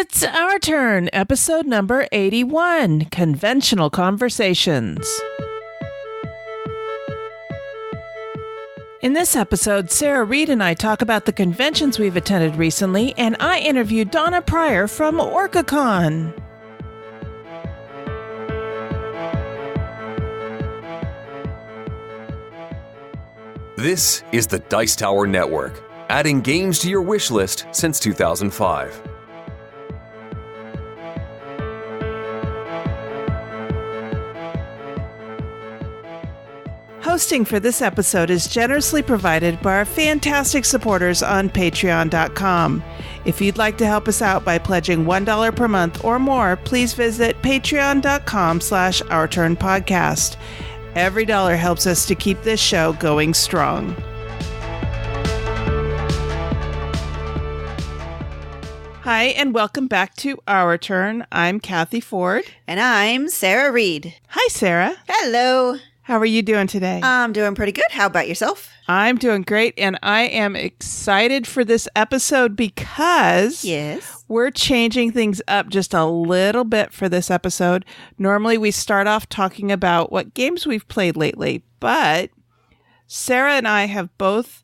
It's our turn, episode number 81, Conventional Conversations. In this episode, Sarah Reed and I talk about the conventions we've attended recently, and I interviewed Donna Pryor from Orca Con. This is the Dice Tower Network, adding games to your wish list since 2005. Hosting for this episode is generously provided by our fantastic supporters on Patreon.com. If you'd like to help us out by pledging $1 per month or more, please visit patreon.com/OurTurnPodcast. Every dollar helps us to keep this show going strong. Hi, and welcome back to Our Turn. I'm Cathy Ford. And I'm Sarah Reed. Hi, Sarah. Hello. How are you doing today? I'm doing pretty good. How about yourself? I'm doing great, and I am excited for this episode because we're changing things up just a little bit for this episode. Normally, we start off talking about what games we've played lately, but Sarah and I have both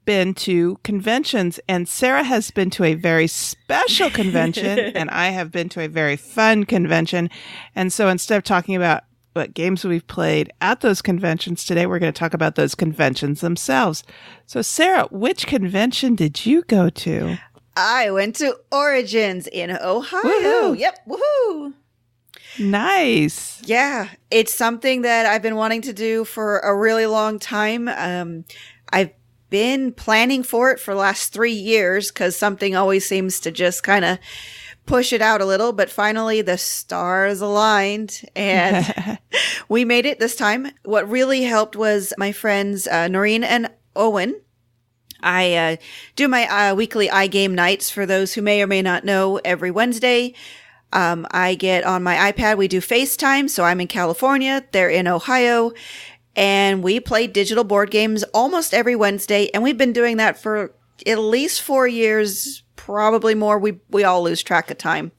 been to conventions, and Sarah has been to a very special convention, and I have been to a very fun convention. And so instead of talking about what games we've played at those conventions today, we're going to talk about those conventions themselves. So, Sarah, which convention did you go to? I went to Origins in Ohio. Woo-hoo. Yep. Woohoo. Nice. Yeah. It's something that I've been wanting to do for a really long time. I've been planning for it for the last 3 years because something always seems to just kind of push it out a little, but finally the stars aligned and we made it this time. What really helped was my friends Noreen and Owen. I do my weekly iGame nights for those who may or may not know every Wednesday. I get on my iPad, we do FaceTime, so I'm in California, they're in Ohio, and we play digital board games almost every Wednesday, and we've been doing that for at least 4 years, probably more. We all lose track of time.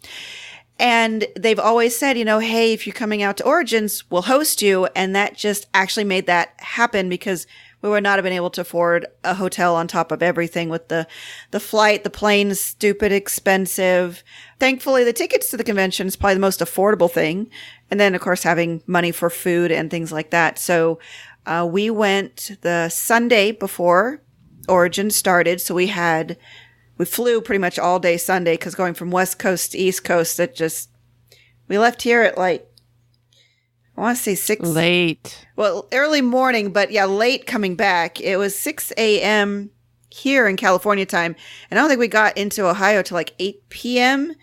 And they've always said, hey, if you're coming out to Origins, we'll host you. And that just actually made that happen because we would not have been able to afford a hotel on top of everything with the flight, the plane, stupid expensive. Thankfully, the tickets to the convention is probably the most affordable thing. And then, of course, having money for food and things like that. So we went the Sunday before Origins started. So we flew pretty much all day Sunday because going from West Coast to East Coast, we left here at I want to say 6. Late. Well, early morning, but yeah, late coming back. It was 6 a.m. here in California time. And I don't think we got into Ohio till 8 p.m.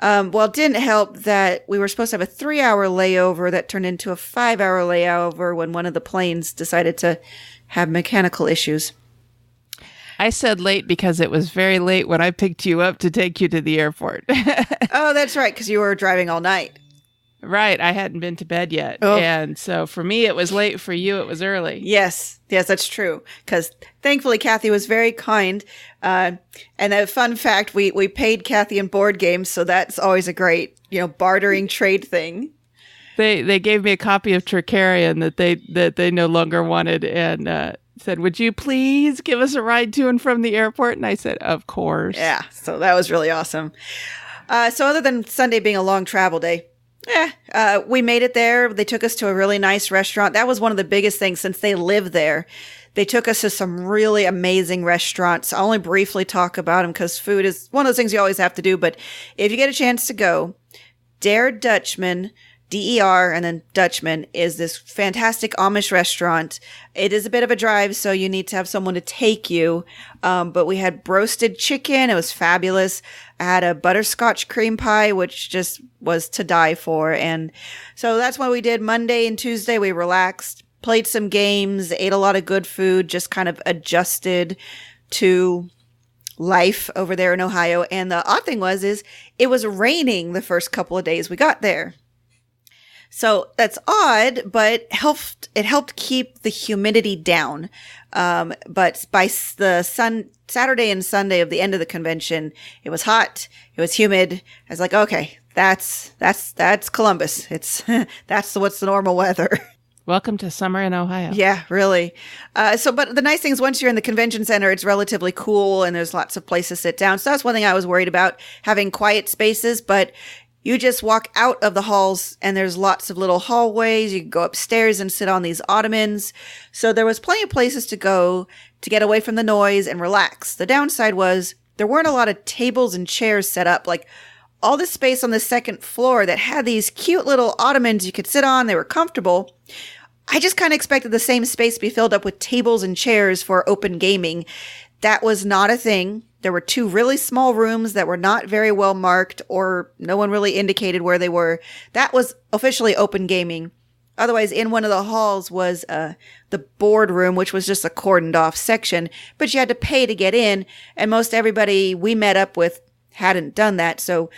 It didn't help that we were supposed to have a 3-hour layover that turned into a 5-hour layover when one of the planes decided to have mechanical issues. I said late because it was very late when I picked you up to take you to the airport. Oh, that's right, because you were driving all night. Right. I hadn't been to bed yet. Oh. And so for me, it was late. For you, it was early. Yes, that's true. Because thankfully, Cathy was very kind. And a fun fact, we paid Cathy in board games, so that's always a great, bartering trade thing. They gave me a copy of Tricarion that they no longer wanted and said, would you please give us a ride to and from the airport? And I said, of course. Yeah, so that was really awesome. So other than Sunday being a long travel day, we made it there. They took us to a really nice restaurant. That was one of the biggest things since they live there. They took us to some really amazing restaurants. I'll only briefly talk about them because food is one of those things you always have to do. But if you get a chance to go, Der Dutchman, DER and then Dutchman is this fantastic Amish restaurant. It is a bit of a drive, so you need to have someone to take you. But we had roasted chicken. It was fabulous. I had a butterscotch cream pie, which just was to die for. And so that's what we did Monday and Tuesday. We relaxed, played some games, ate a lot of good food, just kind of adjusted to life over there in Ohio. And the odd thing is it was raining the first couple of days we got there. So that's odd, but it helped keep the humidity down. But by the Saturday and Sunday of the end of the convention, it was hot. It was humid. I was like, okay, that's Columbus. That's what's the normal weather. Welcome to summer in Ohio. Yeah, really. But the nice thing is once you're in the convention center, it's relatively cool and there's lots of places to sit down. So that's one thing I was worried about, having quiet spaces. But you just walk out of the halls and there's lots of little hallways. You can go upstairs and sit on these ottomans. So there was plenty of places to go to get away from the noise and relax. The downside was there weren't a lot of tables and chairs set up. Like all this space on the second floor that had these cute little ottomans you could sit on. They were comfortable. I just kind of expected the same space to be filled up with tables and chairs for open gaming. That was not a thing. There were 2 really small rooms that were not very well marked, or no one really indicated where they were. That was officially open gaming. Otherwise, in one of the halls was the boardroom, which was just a cordoned off section, but you had to pay to get in, and most everybody we met up with hadn't done that. So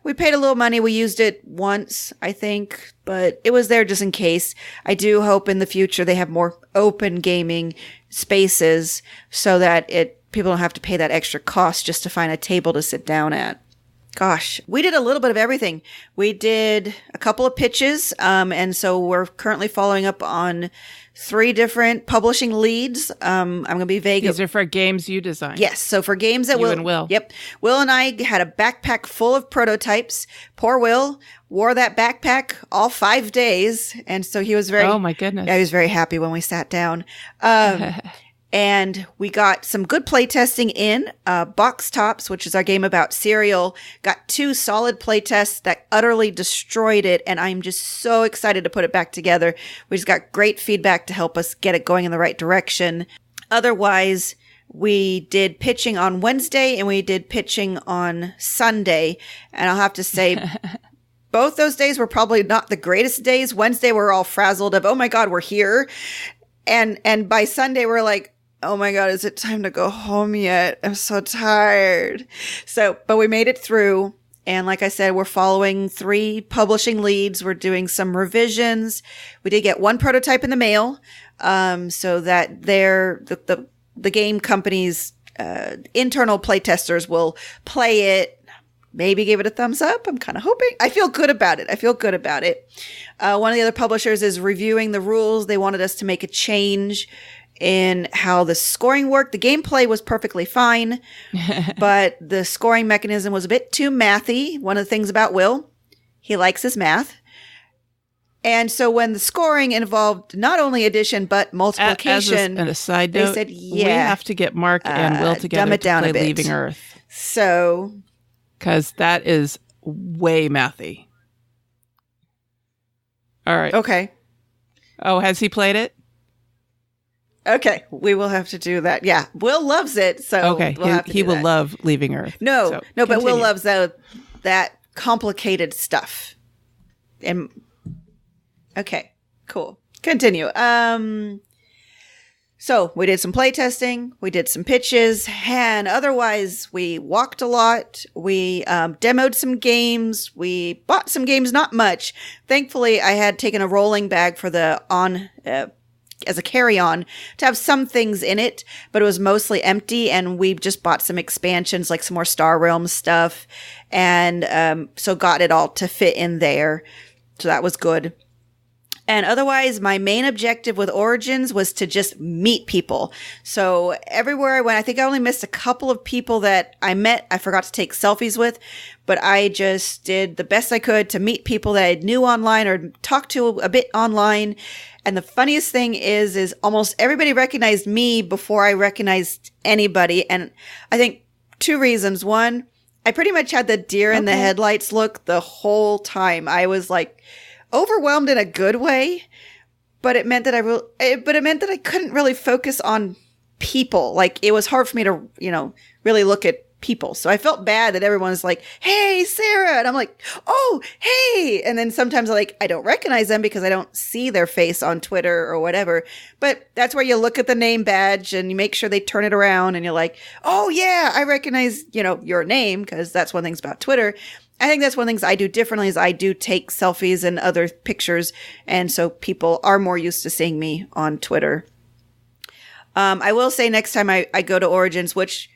we paid a little money. We used it once, I think, but it was there just in case. I do hope in the future they have more open gaming spaces so that people don't have to pay that extra cost just to find a table to sit down at. Gosh, we did a little bit of everything. We did a couple of pitches, and so we're currently following up on 3 different publishing leads. I'm going to be vague. These are for games you designed. Yes. So for games that you and Will. Yep. Will and I had a backpack full of prototypes. Poor Will wore that backpack all 5 days. And so he was oh my goodness. Yeah, he was very happy when we sat down. And we got some good play testing in. Box Tops, which is our game about cereal, got 2 solid play tests that utterly destroyed it. And I'm just so excited to put it back together. We just got great feedback to help us get it going in the right direction. Otherwise, we did pitching on Wednesday and we did pitching on Sunday. And I'll have to say, both those days were probably not the greatest days. Wednesday, we're all frazzled of, oh my God, we're here. And by Sunday, we're like, oh my God, is it time to go home yet? I'm so tired. But we made it through. And like I said, we're following 3 publishing leads. We're doing some revisions. We did get 1 prototype in the mail, so that the game company's internal play testers will play it, maybe give it a thumbs up. I'm kind of hoping. I feel good about it. One of the other publishers is reviewing the rules. They wanted us to make a change in how the scoring worked. The gameplay was perfectly fine, but the scoring mechanism was a bit too mathy. One of the things about Will, he likes his math. And so when the scoring involved not only addition, but multiplication. As a side note, they said, we have to get Mark and Will together to play Leaving Earth. So... because that is way mathy. All right. Okay. Oh, has he played it? Okay. We will have to do that. Yeah. Will loves it. So okay. He will love Leaving Earth. No, but Will loves that complicated stuff. And okay, cool. Continue. So we did some play testing, we did some pitches, and otherwise we walked a lot. We demoed some games. We bought some games, not much. Thankfully, I had taken a rolling bag for as a carry-on to have some things in it, but it was mostly empty, and we just bought some expansions, like some more Star Realms stuff, and so got it all to fit in there. So that was good. And otherwise, my main objective with Origins was to just meet people. So everywhere I went, I think I only missed a couple of people that I met. I forgot to take selfies with, but I just did the best I could to meet people that I knew online or talked to a bit online. And the funniest thing is almost everybody recognized me before I recognized anybody. And I think 2 reasons. One, I pretty much had the deer in the headlights look the whole time. I was like overwhelmed in a good way, but it meant that I couldn't really focus on people. Like it was hard for me to, really look at people. So I felt bad that everyone's like, hey, Sarah. And I'm like, oh, hey. And then sometimes I don't recognize them because I don't see their face on Twitter or whatever. But that's where you look at the name badge and you make sure they turn it around and you're like, oh yeah, I recognize, your name, because that's one thing about Twitter. I think that's one of the things I do differently is I do take selfies and other pictures. And so people are more used to seeing me on Twitter. I will say next time I go to Origins, which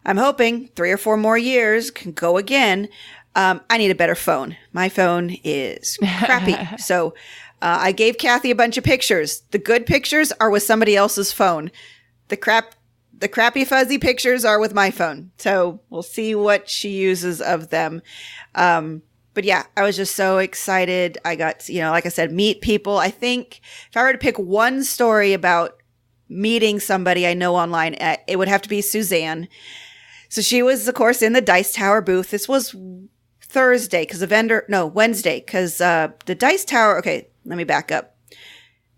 I'm hoping 3 or 4 more years can go again. I need a better phone. My phone is crappy. So I gave Cathy a bunch of pictures. The good pictures are with somebody else's phone. The crappy fuzzy pictures are with my phone. So we'll see what she uses of them. But yeah, I was just so excited. I got, like I said, meet people. I think if I were to pick one story about meeting somebody I know online, it would have to be Suzanne. So she was, of course, in the Dice Tower booth. This was Wednesday, because the Dice Tower, okay, let me back up.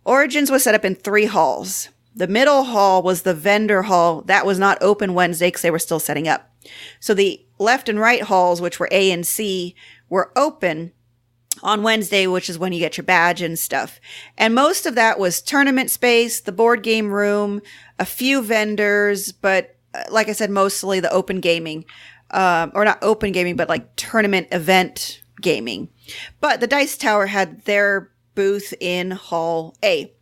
Origins was set up in 3 halls. The middle hall was the vendor hall. That was not open Wednesday because they were still setting up. So the left and right halls, which were A and C, were open on Wednesday, which is when you get your badge and stuff. And most of that was tournament space, the board game room, a few vendors, but like I said, mostly the open gaming, or not open gaming, but like tournament event gaming. But the Dice Tower had their booth in Hall A.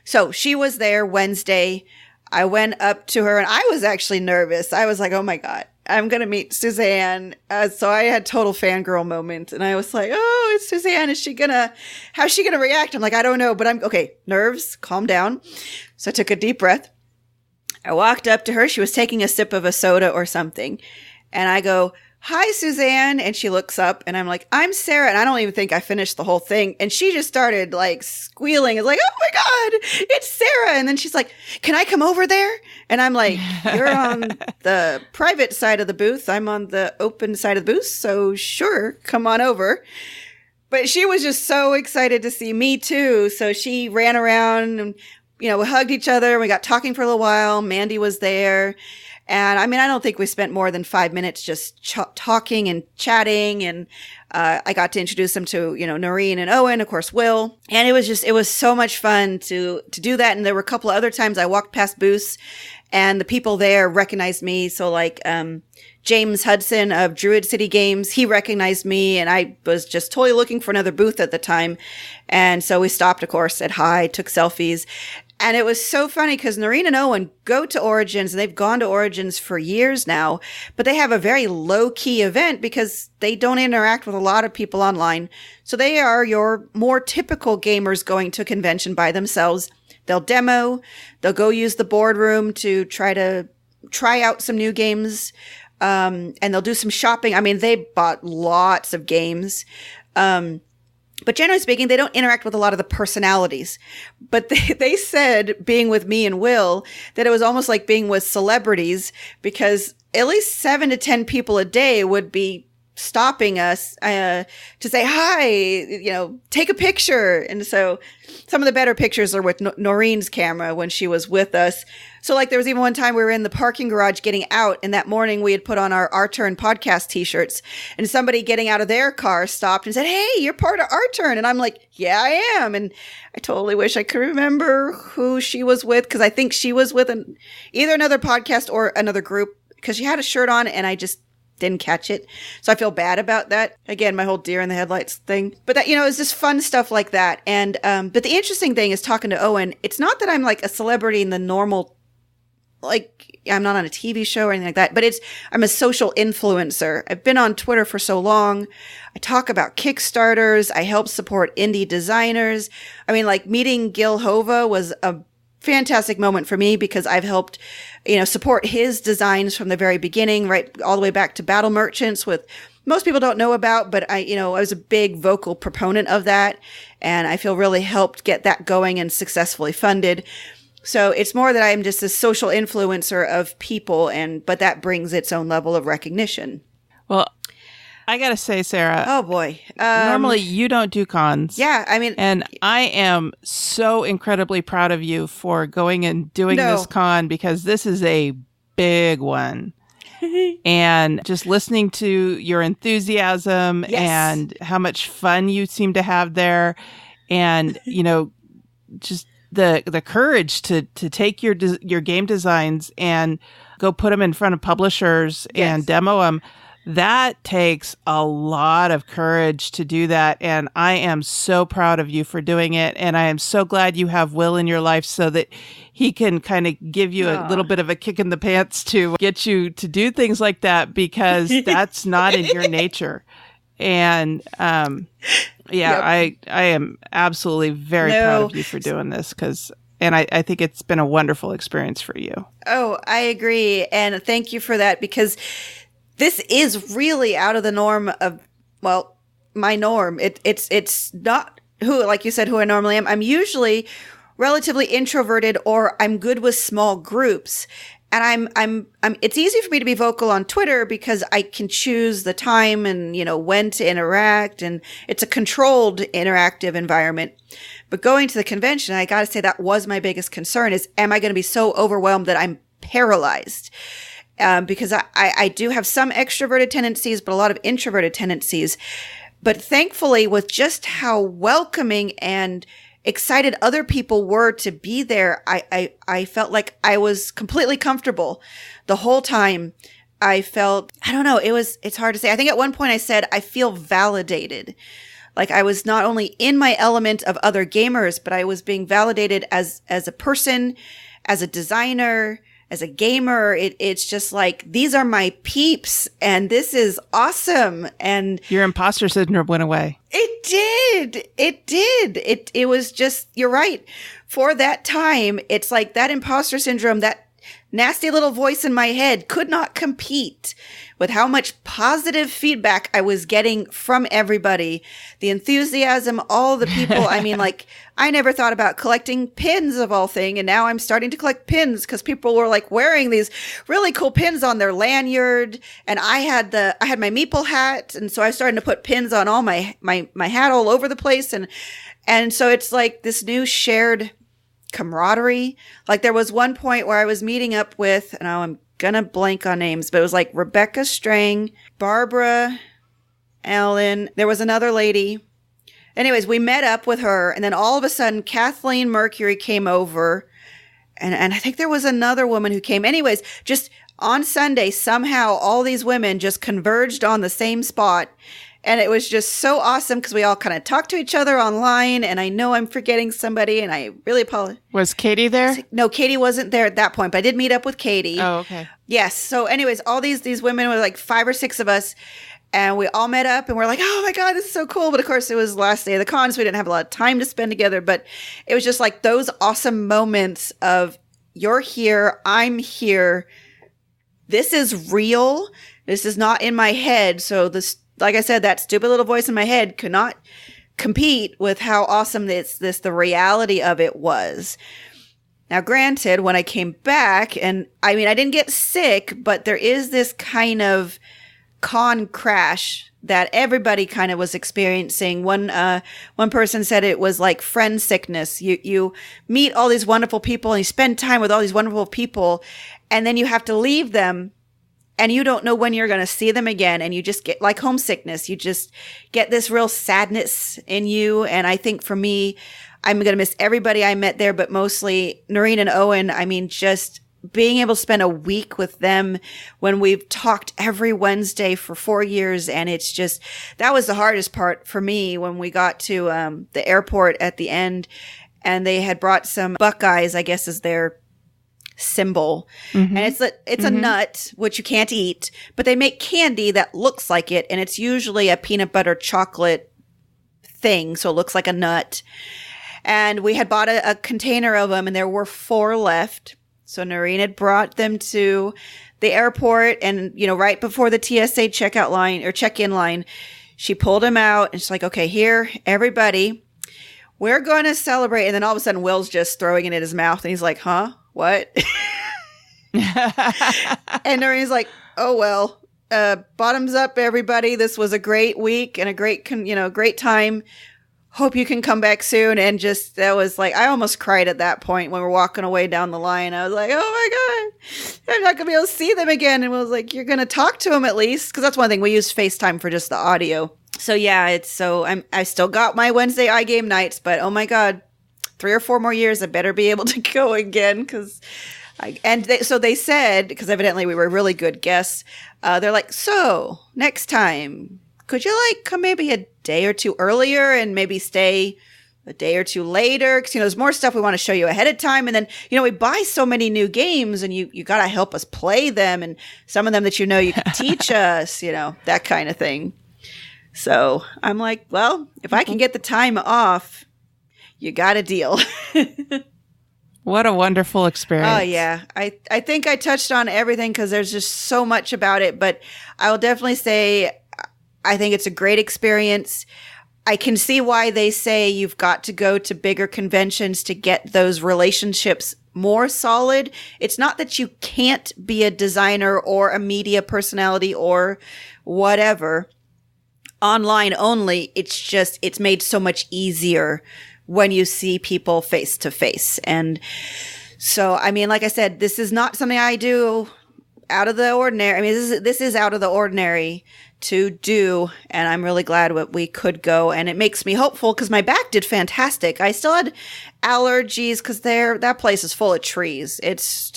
So she was there Wednesday. I went up to her and I was actually nervous. I was like, oh my God, I'm going to meet Suzanne. So I had total fangirl moment and I was like, oh, it's Suzanne. How's she going to react? I'm like, I don't know, but I'm okay. Nerves, calm down. So I took a deep breath. I walked up to her. She was taking a sip of a soda or something. And I go, hi, Suzanne. And she looks up and I'm like, I'm Sarah. And I don't even think I finished the whole thing. And she just started like squealing. It's like, oh my God, it's Sarah. And then she's like, can I come over there? And I'm like, you're on the private side of the booth. I'm on the open side of the booth. So sure, come on over. But she was just so excited to see me too. So she ran around and we hugged each other and we got talking for a little while. Mandy was there. And I mean, I don't think we spent more than 5 minutes just talking and chatting. And I got to introduce them to, Noreen and Owen, of course, Will. And it was so much fun to do that. And there were a couple of other times I walked past booths and the people there recognized me. So like, James Hudson of Druid City Games, he recognized me and I was just totally looking for another booth at the time. And so we stopped, of course, said hi, took selfies. And it was so funny because Noreen and Owen go to Origins and they've gone to Origins for years now, but they have a very low key event because they don't interact with a lot of people online. So they are your more typical gamers going to a convention by themselves. They'll demo, they'll go use the boardroom to try out some new games. And they'll do some shopping. I mean, they bought lots of games. But generally speaking, they don't interact with a lot of the personalities. But they said, being with me and Will, that it was almost like being with celebrities because at least 7 to 10 people a day would be stopping us to say hi, take a picture. And so some of the better pictures are with Noreen's camera when she was with us. So like there was even one time we were in the parking garage getting out, and that morning we had put on our Turn podcast t-shirts, and somebody getting out of their car stopped and said, hey, you're part of Our Turn. And I'm like, yeah, I am. And I totally wish I could remember who she was with, because I think she was with either another podcast or another group, because she had a shirt on and I just didn't catch it. So I feel bad about that. Again, my whole deer in the headlights thing. But that, it's just fun stuff like that. And, but the interesting thing is talking to Owen, it's not that I'm like a celebrity in the normal, like I'm not on a TV show or anything like that, but I'm a social influencer. I've been on Twitter for so long. I talk about Kickstarters. I help support indie designers. I mean, like meeting Gil Hova was a fantastic moment for me because I've helped, support his designs from the very beginning, right all the way back to Battle Merchants, with most people don't know about, but I was a big vocal proponent of that, and I feel really helped get that going and successfully funded. So it's more that I'm just a social influencer of people, but that brings its own level of recognition. Well, I got to say, Sarah. Oh, boy. Normally, you don't do cons. Yeah, I mean. And I am so incredibly proud of you for going and doing this con, because this is a big one. and just listening to your enthusiasm and how much fun you seem to have there. And, just the courage to take your game designs and go put them in front of publishers and demo them. That takes a lot of courage to do that. And I am so proud of you for doing it. And I am so glad you have Will in your life so that he can kind of give you a little bit of a kick in the pants to get you to do things like that, because that's not in your nature. And, I am absolutely very proud of you for doing this and I think it's been a wonderful experience for you. Oh, I agree. And thank you for that, because this is really out of the norm of, my norm. It's not like you said, who I normally am. I'm usually relatively introverted, or I'm good with small groups. And I'm it's easy for me to be vocal on Twitter because I can choose the time and, when to interact, and it's a controlled interactive environment. But going to the convention, I got to say that was my biggest concern is, am I going to be so overwhelmed that I'm paralyzed? Because I do have some extroverted tendencies, but a lot of introverted tendencies. But thankfully, with just how welcoming and excited other people were to be there, I felt like I was completely comfortable the whole time. I felt, I don't know, it's hard to say. I think at one point I said, I feel validated. Like I was not only in my element of other gamers, but I was being validated as a person, as a designer, as a gamer. It's just like, these are my peeps and this is awesome. And your imposter syndrome went away. It did. It was just, you're right. For that time, it's like that imposter syndrome, that nasty little voice in my head could not compete with how much positive feedback I was getting from everybody. The enthusiasm, all the people. I mean, like, I never thought about collecting pins of all thing. And now I'm starting to collect pins because people were like wearing these really cool pins on their lanyard. And I had my meeple hat. And so I started to put pins on all my hat all over the place. And so it's like this new shared camaraderie. Like there was one point where I was meeting up with, and I'm gonna blank on names, but it was like Rebecca Strang, Barbara Allen. There was another lady. Anyways, we met up with her, and then all of a sudden Kathleen Mercury came over, and I think there was another woman who came. Anyways, just on Sunday, somehow all these women just converged on the same spot. And it was just so awesome because we all kind of talked to each other online. And I know I'm forgetting somebody, and I really apologize. Was Katie there? No, Katie wasn't there at that point, but I did meet up with Katie. Oh, okay. Yes. So anyways, all these women were like 5 or 6 of us. And we all met up and we're like, oh my God, this is so cool. But of course, it was the last day of the con, so we didn't have a lot of time to spend together. But it was just like those awesome moments of, you're here, I'm here. This is real. This is not in my head. So this, like I said, that stupid little voice in my head could not compete with how awesome the reality of it was. Now, granted, when I came back, and I mean, I didn't get sick, but there is this kind of con crash that everybody kind of was experiencing. One person said it was like friend sickness. You meet all these wonderful people and you spend time with all these wonderful people, and then you have to leave them. And you don't know when you're going to see them again. And you just get like homesickness. You just get this real sadness in you. And I think for me, I'm going to miss everybody I met there, but mostly Noreen and Owen. I mean, just being able to spend a week with them when we've talked every Wednesday for 4 years. And it's just, that was the hardest part for me when we got to the airport at the end. And they had brought some Buckeyes, I guess is their symbol. Mm-hmm. And it's a nut, which you can't eat, but they make candy that looks like it. And it's usually a peanut butter chocolate thing. So it looks like a nut. And we had bought a container of them, and there were 4 left. So Noreen had brought them to the airport, and, right before the TSA checkout line or check-in line, she pulled them out and she's like, okay, here, everybody, we're going to celebrate. And then all of a sudden Will's just throwing it in his mouth, and he's like, huh? What? And Noreen's like, oh, well, bottoms up, everybody. This was a great week and a great, great time. hope you can come back soon. And just, that was like, I almost cried at that point when we're walking away down the line. I was like, oh my God, I'm not going to be able to see them again. And I was like, you're going to talk to them at least. Because that's one thing, we use FaceTime for just the audio. So yeah, I still got my Wednesday iGame nights, but oh my God, 3 or 4 more years, I better be able to go again. So they said, because evidently we were really good guests, they're like, so next time, could you like come maybe a day or 2 earlier and maybe stay a day or 2 later? Because, there's more stuff we want to show you ahead of time. And then, we buy so many new games and you got to help us play them. And some of them that you can teach us, that kind of thing. So I'm like, well, if I can get the time off, you got a deal. What a wonderful experience. Oh, yeah. I think I touched on everything because there's just so much about it. But I will definitely say I think it's a great experience. I can see why they say you've got to go to bigger conventions to get those relationships more solid. It's not that you can't be a designer or a media personality or whatever online only. It's just, it's made so much easier when you see people face to face. And so, I mean, like I said, this is not something I do out of the ordinary. I mean, this is out of the ordinary to do, and I'm really glad we could go. And it makes me hopeful because my back did fantastic. I still had allergies because that place is full of trees. It's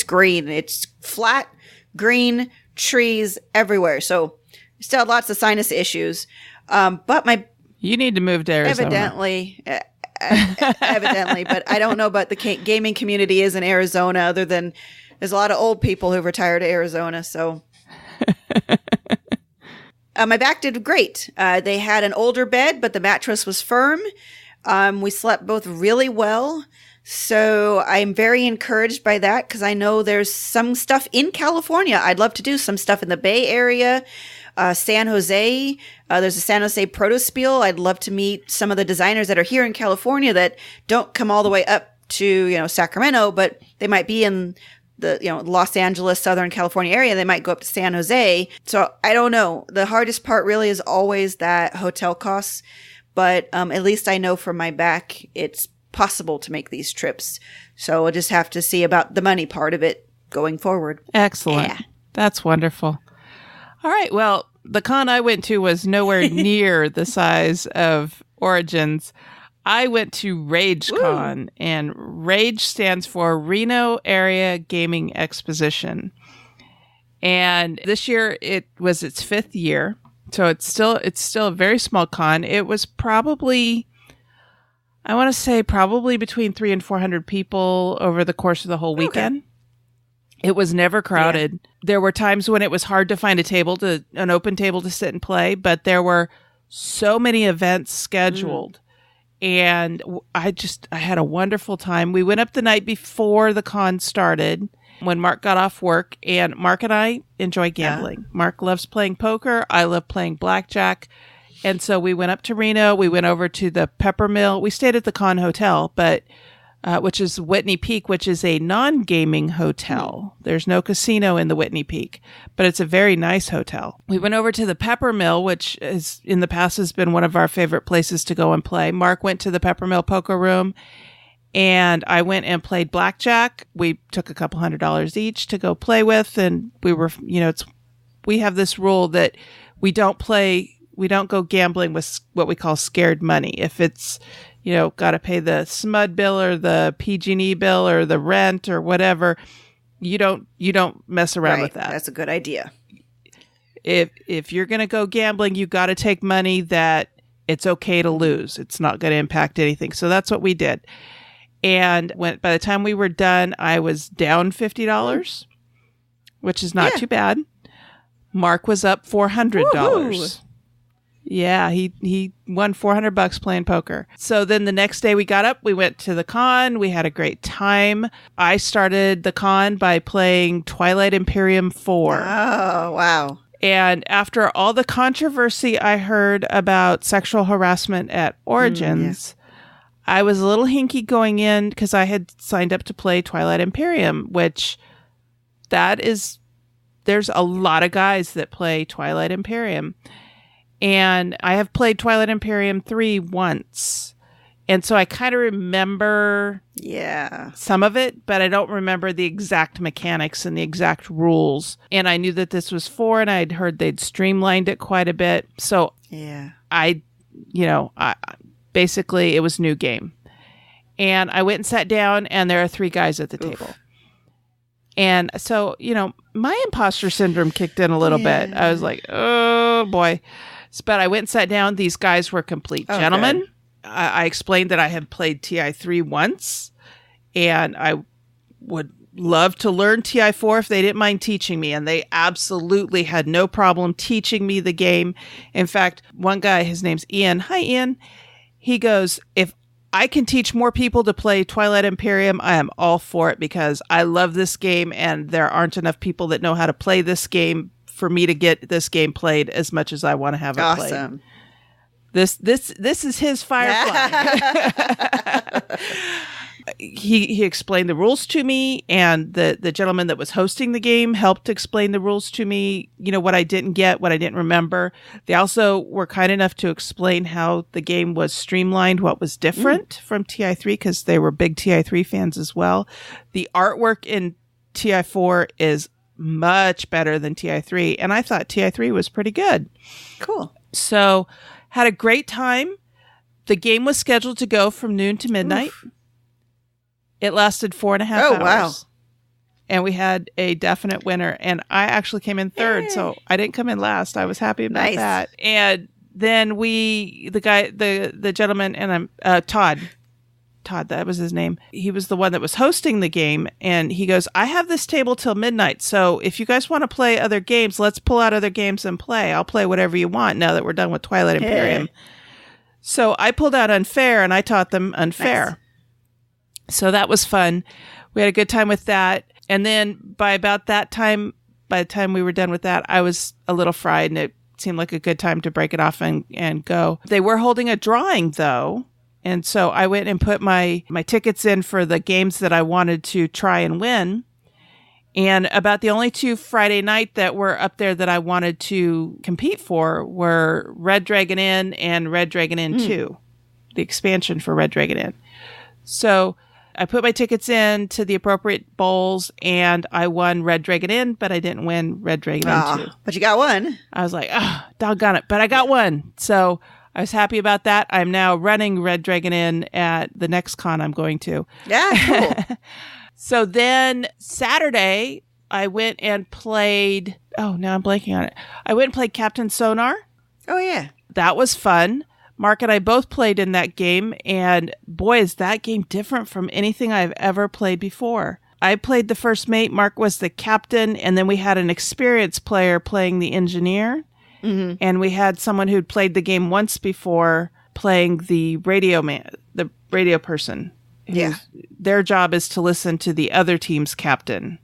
green. It's flat, green trees everywhere. So still had lots of sinus issues. But you need to move to Arizona. Evidently, but I don't know about the gaming community is in Arizona other than there's a lot of old people who've retired to Arizona. So my back did great. They had an older bed, but the mattress was firm. We slept both really well. So I'm very encouraged by that because I know there's some stuff in California. I'd love to do some stuff in the Bay Area. San Jose, there's a San Jose Protospiel. I'd love to meet some of the designers that are here in California that don't come all the way up to, Sacramento, but they might be in the, Los Angeles, Southern California area. They might go up to San Jose. So I don't know. The hardest part really is always that hotel costs. But at least I know for my back, it's possible to make these trips. So we'll just have to see about the money part of it going forward. Excellent. Yeah. That's wonderful. All right. Well, the con I went to was nowhere near the size of Origins. I went to Rage Con, and Rage stands for Reno Area Gaming Exposition. And this year it was its 5th year. So it's still a very small con. It was probably, I want to say probably between 300 and 400 people over the course of the whole weekend. Okay. It was never crowded. Yeah. There were times when it was hard to find an open table to sit and play, but there were so many events scheduled. And I had a wonderful time. We went up the night before the con started when Mark got off work, and Mark and I enjoy gambling. Yeah. Mark loves playing poker. I love playing blackjack. And so we went up to Reno. We went over to the Pepper Mill. We stayed at the Con Hotel, but which is Whitney Peak, which is a non-gaming hotel. There's no casino in the Whitney Peak, but it's a very nice hotel. We went over to the Pepper Mill, which is in the past has been one of our favorite places to go and play. Mark went to the Pepper Mill poker room, and I went and played blackjack. We took a couple $100 each to go play with, and we were, we have this rule that we don't go gambling with what we call scared money. If it's got to pay the SMUD bill or the PG&E bill or the rent or whatever, you don't mess around with that. That's a good idea. If you're going to go gambling, you got to take money that it's okay to lose. It's not going to impact anything. So that's what we did. And by the time we were done, I was down $50, which is not too bad. Mark was up $400. Woo-hoo. Yeah, he won $400 playing poker. So then the next day we got up, we went to the con, we had a great time. I started the con by playing Twilight Imperium 4. Oh, wow. And after all the controversy I heard about sexual harassment at Origins, I was a little hinky going in because I had signed up to play Twilight Imperium, which there's a lot of guys that play Twilight Imperium. And I have played Twilight Imperium 3 once. And so I kind of remember some of it, but I don't remember the exact mechanics and the exact rules. And I knew that this was 4, and I'd heard they'd streamlined it quite a bit. So I basically, it was new game. And I went and sat down, and there are 3 guys at the table. And so, my imposter syndrome kicked in a little bit. I was like, oh boy. But I went and sat down. These guys were complete gentlemen. Good. I explained that I had played TI3 once, and I would love to learn TI4 if they didn't mind teaching me. And they absolutely had no problem teaching me the game. In fact, one guy, his name's Ian. Hi, Ian. He goes, if I can teach more people to play Twilight Imperium, I am all for it, because I love this game, and there aren't enough people that know how to play this game for me to get this game played as much as I want to have it played. This is his Firefly. He explained the rules to me, and the gentleman that was hosting the game helped explain the rules to me, what I didn't get, what I didn't remember. They also were kind enough to explain how the game was streamlined, what was different from TI3, because they were big TI3 fans as well. The artwork in TI4 is much better than TI3, and I thought TI3 was pretty good. Cool. So had a great time. The game was scheduled to go from noon to midnight. Oof. It lasted 4.5 hours. Oh, wow. And we had a definite winner. And I actually came in third, so I didn't come in last. I was happy about that. And then the gentleman, and Todd, that was his name. He was the one that was hosting the game. And he goes, I have this table till midnight. So if you guys want to play other games, let's pull out other games and play. I'll play whatever you want now that we're done with Twilight Imperium. So I pulled out Unfair, and I taught them Unfair. Nice. So that was fun. We had a good time with that. And then by the time we were done with that, I was a little fried, and it seemed like a good time to break it off and go. They were holding a drawing, though. And so I went and put my tickets in for the games that I wanted to try and win. And about the only 2 Friday night that were up there that I wanted to compete for were Red Dragon Inn and Red Dragon Inn 2, the expansion for Red Dragon Inn. So I put my tickets in to the appropriate bowls, and I won Red Dragon Inn, but I didn't win Red Dragon Inn 2. But you got one. I was like, doggone it. But I got one. So I was happy about that. I'm now running Red Dragon Inn at the next con I'm going to. Yeah, cool. So then Saturday, I went and played, now I'm blanking on it. I went and played Captain Sonar. Oh, yeah. That was fun. Mark and I both played in that game, and boy, is that game different from anything I've ever played before. I played the first mate, Mark was the captain, and then we had an experienced player playing the engineer, and we had someone who'd played the game once before playing the radio person. Yeah. Their job is to listen to the other team's captain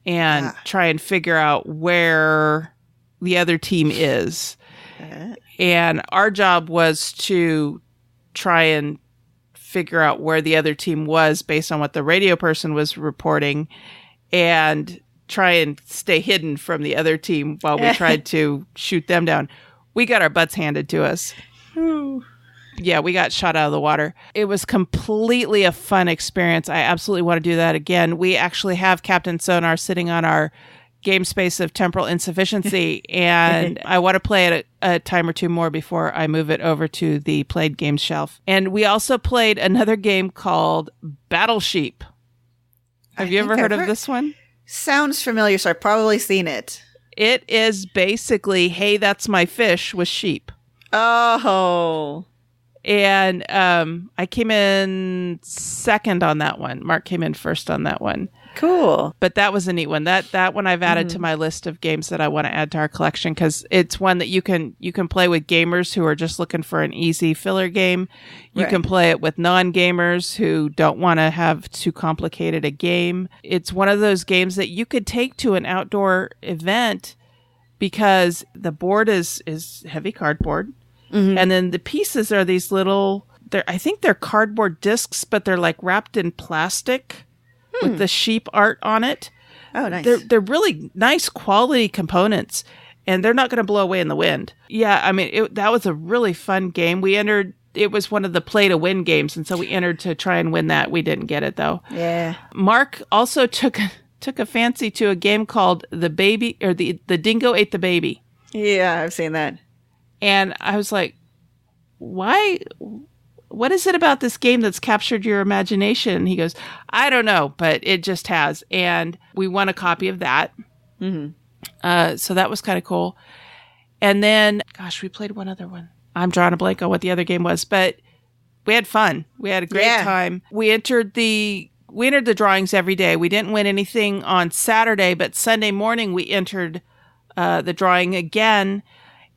and try and figure out where the other team is. And our job was to try and figure out where the other team was based on what the radio person was reporting, and try and stay hidden from the other team while we tried to shoot them down. We got our butts handed to us. Yeah, we got shot out of the water. It was completely a fun experience. I absolutely want to do that again. We actually have Captain Sonar sitting on our game space of temporal insufficiency, and I want to play it a time or two more before I move it over to the played games shelf. And we also played another game called Battle Sheep. Have you ever heard of this one? Sounds familiar, so I've probably seen it. It is basically, hey, that's my fish with sheep. Oh. And I came in second on that one. Mark came in first on that one. Cool. But that was a neat one. That one I've added to my list of games that I want to add to our collection, because it's one that you can play with gamers who are just looking for an easy filler game. You can play it with non-gamers who don't want to have too complicated a game. It's one of those games that you could take to an outdoor event, because the board is heavy cardboard. And then the pieces are these little, I think they're cardboard discs, but they're like wrapped in plastic with the sheep art on it. Oh, nice. They're really nice quality components. and they're not going to blow away in the wind. Yeah, I mean, that was a really fun game. We entered, it was one of the play to win games, and so we entered to try and win that. We didn't get it, though. Yeah. Mark also took a fancy to a game called The Baby, or the Dingo Ate the Baby. Yeah, I've seen that. And I was like, why? What is it about this game that's captured your imagination? And he goes, I don't know, but it just has. And we won a copy of that. Mm-hmm. So that was kind of cool. And then, gosh, we played one other one. I'm drawing a blank on what the other game was, but we had fun. We had a great time. We entered the drawings every day. We didn't win anything on Saturday, but Sunday morning we entered the drawing again.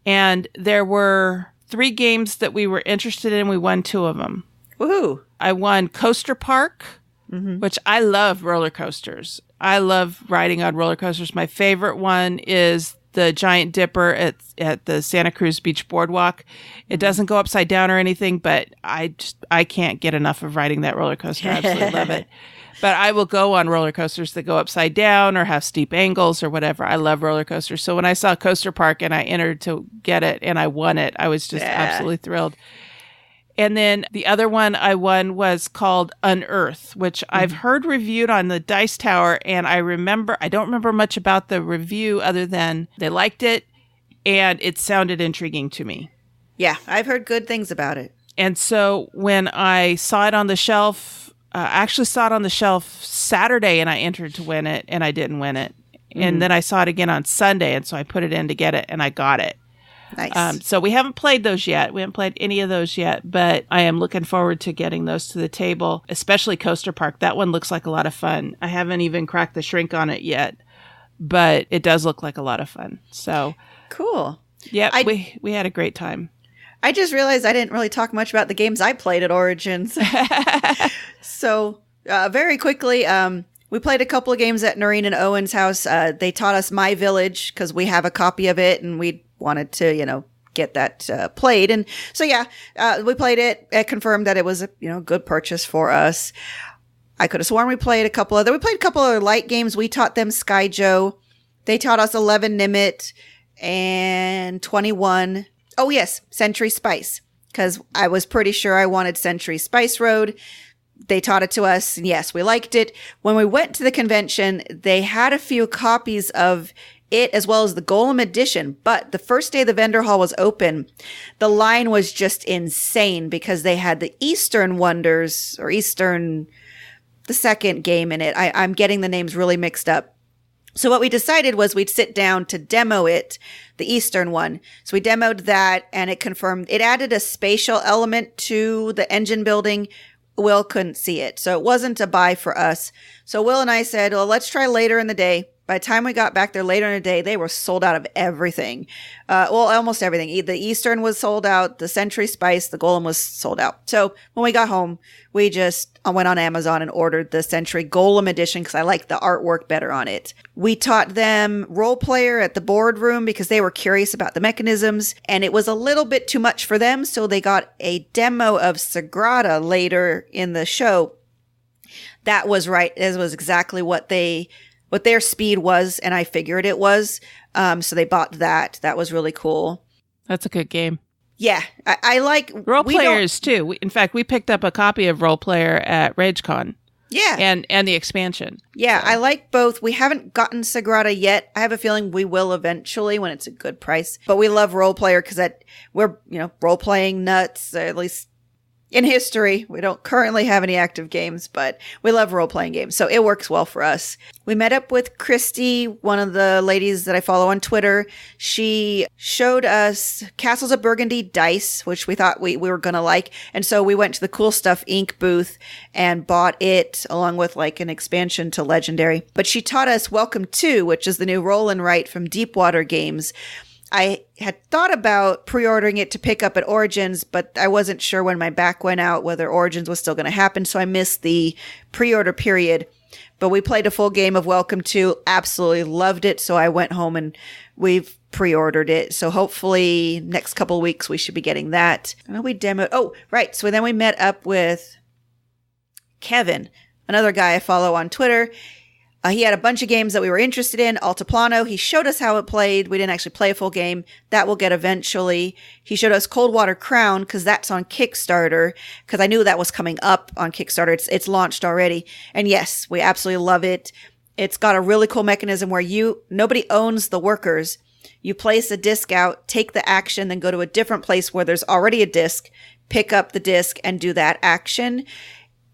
And there were 3 games that we were interested in. We won 2 of them. Woohoo! I won Coaster Park, which I love roller coasters. I love riding on roller coasters. My favorite one is the Giant Dipper at the Santa Cruz Beach Boardwalk. It doesn't go upside down or anything, but I can't get enough of riding that roller coaster. I absolutely love it. But I will go on roller coasters that go upside down or have steep angles or whatever. I love roller coasters. So when I saw Coaster Park and I entered to get it and I won it, I was just absolutely thrilled. And then the other one I won was called Unearth, which I've heard reviewed on the Dice Tower. And I don't remember much about the review other than they liked it and it sounded intriguing to me. Yeah, I've heard good things about it. And so when I saw it on the shelf, I actually saw it on the shelf Saturday and I entered to win it and I didn't win it. And then I saw it again on Sunday. And so I put it in to get it and I got it. Nice. So we haven't played those yet. We haven't played any of those yet, but I am looking forward to getting those to the table, especially Coaster Park. That one looks like a lot of fun. I haven't even cracked the shrink on it yet, but it does look like a lot of fun. So cool. Yeah, we had a great time. I just realized I didn't really talk much about the games I played at Origins. So very quickly, we played a couple of games at Noreen and Owen's house. They taught us My Village because we have a copy of it and we wanted to, get that played. And so, we played it. It confirmed that it was a good purchase for us. I could have sworn we played a couple other light games. We taught them Sky Joe. They taught us 11 Nimit and 21. Oh, yes, Century Spice, because I was pretty sure I wanted Century Spice Road. They taught it to us, and yes, we liked it. When we went to the convention, they had a few copies of it as well as the Golem edition, but the first day the vendor hall was open, the line was just insane because they had the Eastern Wonders, or the second game in it. I'm getting the names really mixed up. So what we decided was we'd sit down to demo it, the Eastern one. So we demoed that and it confirmed it added a spatial element to the engine building. Will couldn't see it. So it wasn't a buy for us. So Will and I said, well, let's try later in the day. By the time we got back there later in the day, they were sold out of everything. Almost everything. The Eastern was sold out. The Century Spice, the Golem was sold out. So when we got home, we just went on Amazon and ordered the Century Golem edition because I liked the artwork better on it. We taught them Role Player at the boardroom because they were curious about the mechanisms, and it was a little bit too much for them. So they got a demo of Sagrada later in the show. That was right. It was exactly what their speed was, and I figured it was. So they bought that. That was really cool. That's a good game. Yeah, I like Role Players too. In fact, we picked up a copy of Role Player at RageCon. Yeah, and the expansion. Yeah, so. I like both. We haven't gotten Sagrada yet. I have a feeling we will eventually when it's a good price. But we love Role Player because we're role playing nuts. At least in history, we don't currently have any active games, but we love role-playing games, so it works well for us. We met up with Christy, one of the ladies that I follow on Twitter. She showed us Castles of Burgundy dice, which we thought we were going to like, and so we went to the Cool Stuff Inc. booth and bought it, along with like an expansion to Legendary. But she taught us Welcome To, which is the new roll and write from Deepwater Games. I had thought about pre-ordering it to pick up at Origins, but I wasn't sure when my back went out whether Origins was still going to happen, so I missed the pre-order period. But we played a full game of Welcome To, absolutely loved it, so I went home and we've pre-ordered it. So hopefully next couple of weeks we should be getting that. I know we demoed. Oh, right. So then we met up with Kevin, another guy I follow on Twitter. He had a bunch of games that we were interested in. Altiplano, he showed us how it played. We didn't actually play a full game. That we'll get eventually. He showed us Coldwater Crown because that's on Kickstarter, because I knew that was coming up on Kickstarter. It's launched already. And yes, we absolutely love it. It's got a really cool mechanism where nobody owns the workers. You place a disc out, take the action, then go to a different place where there's already a disc, pick up the disc, and do that action.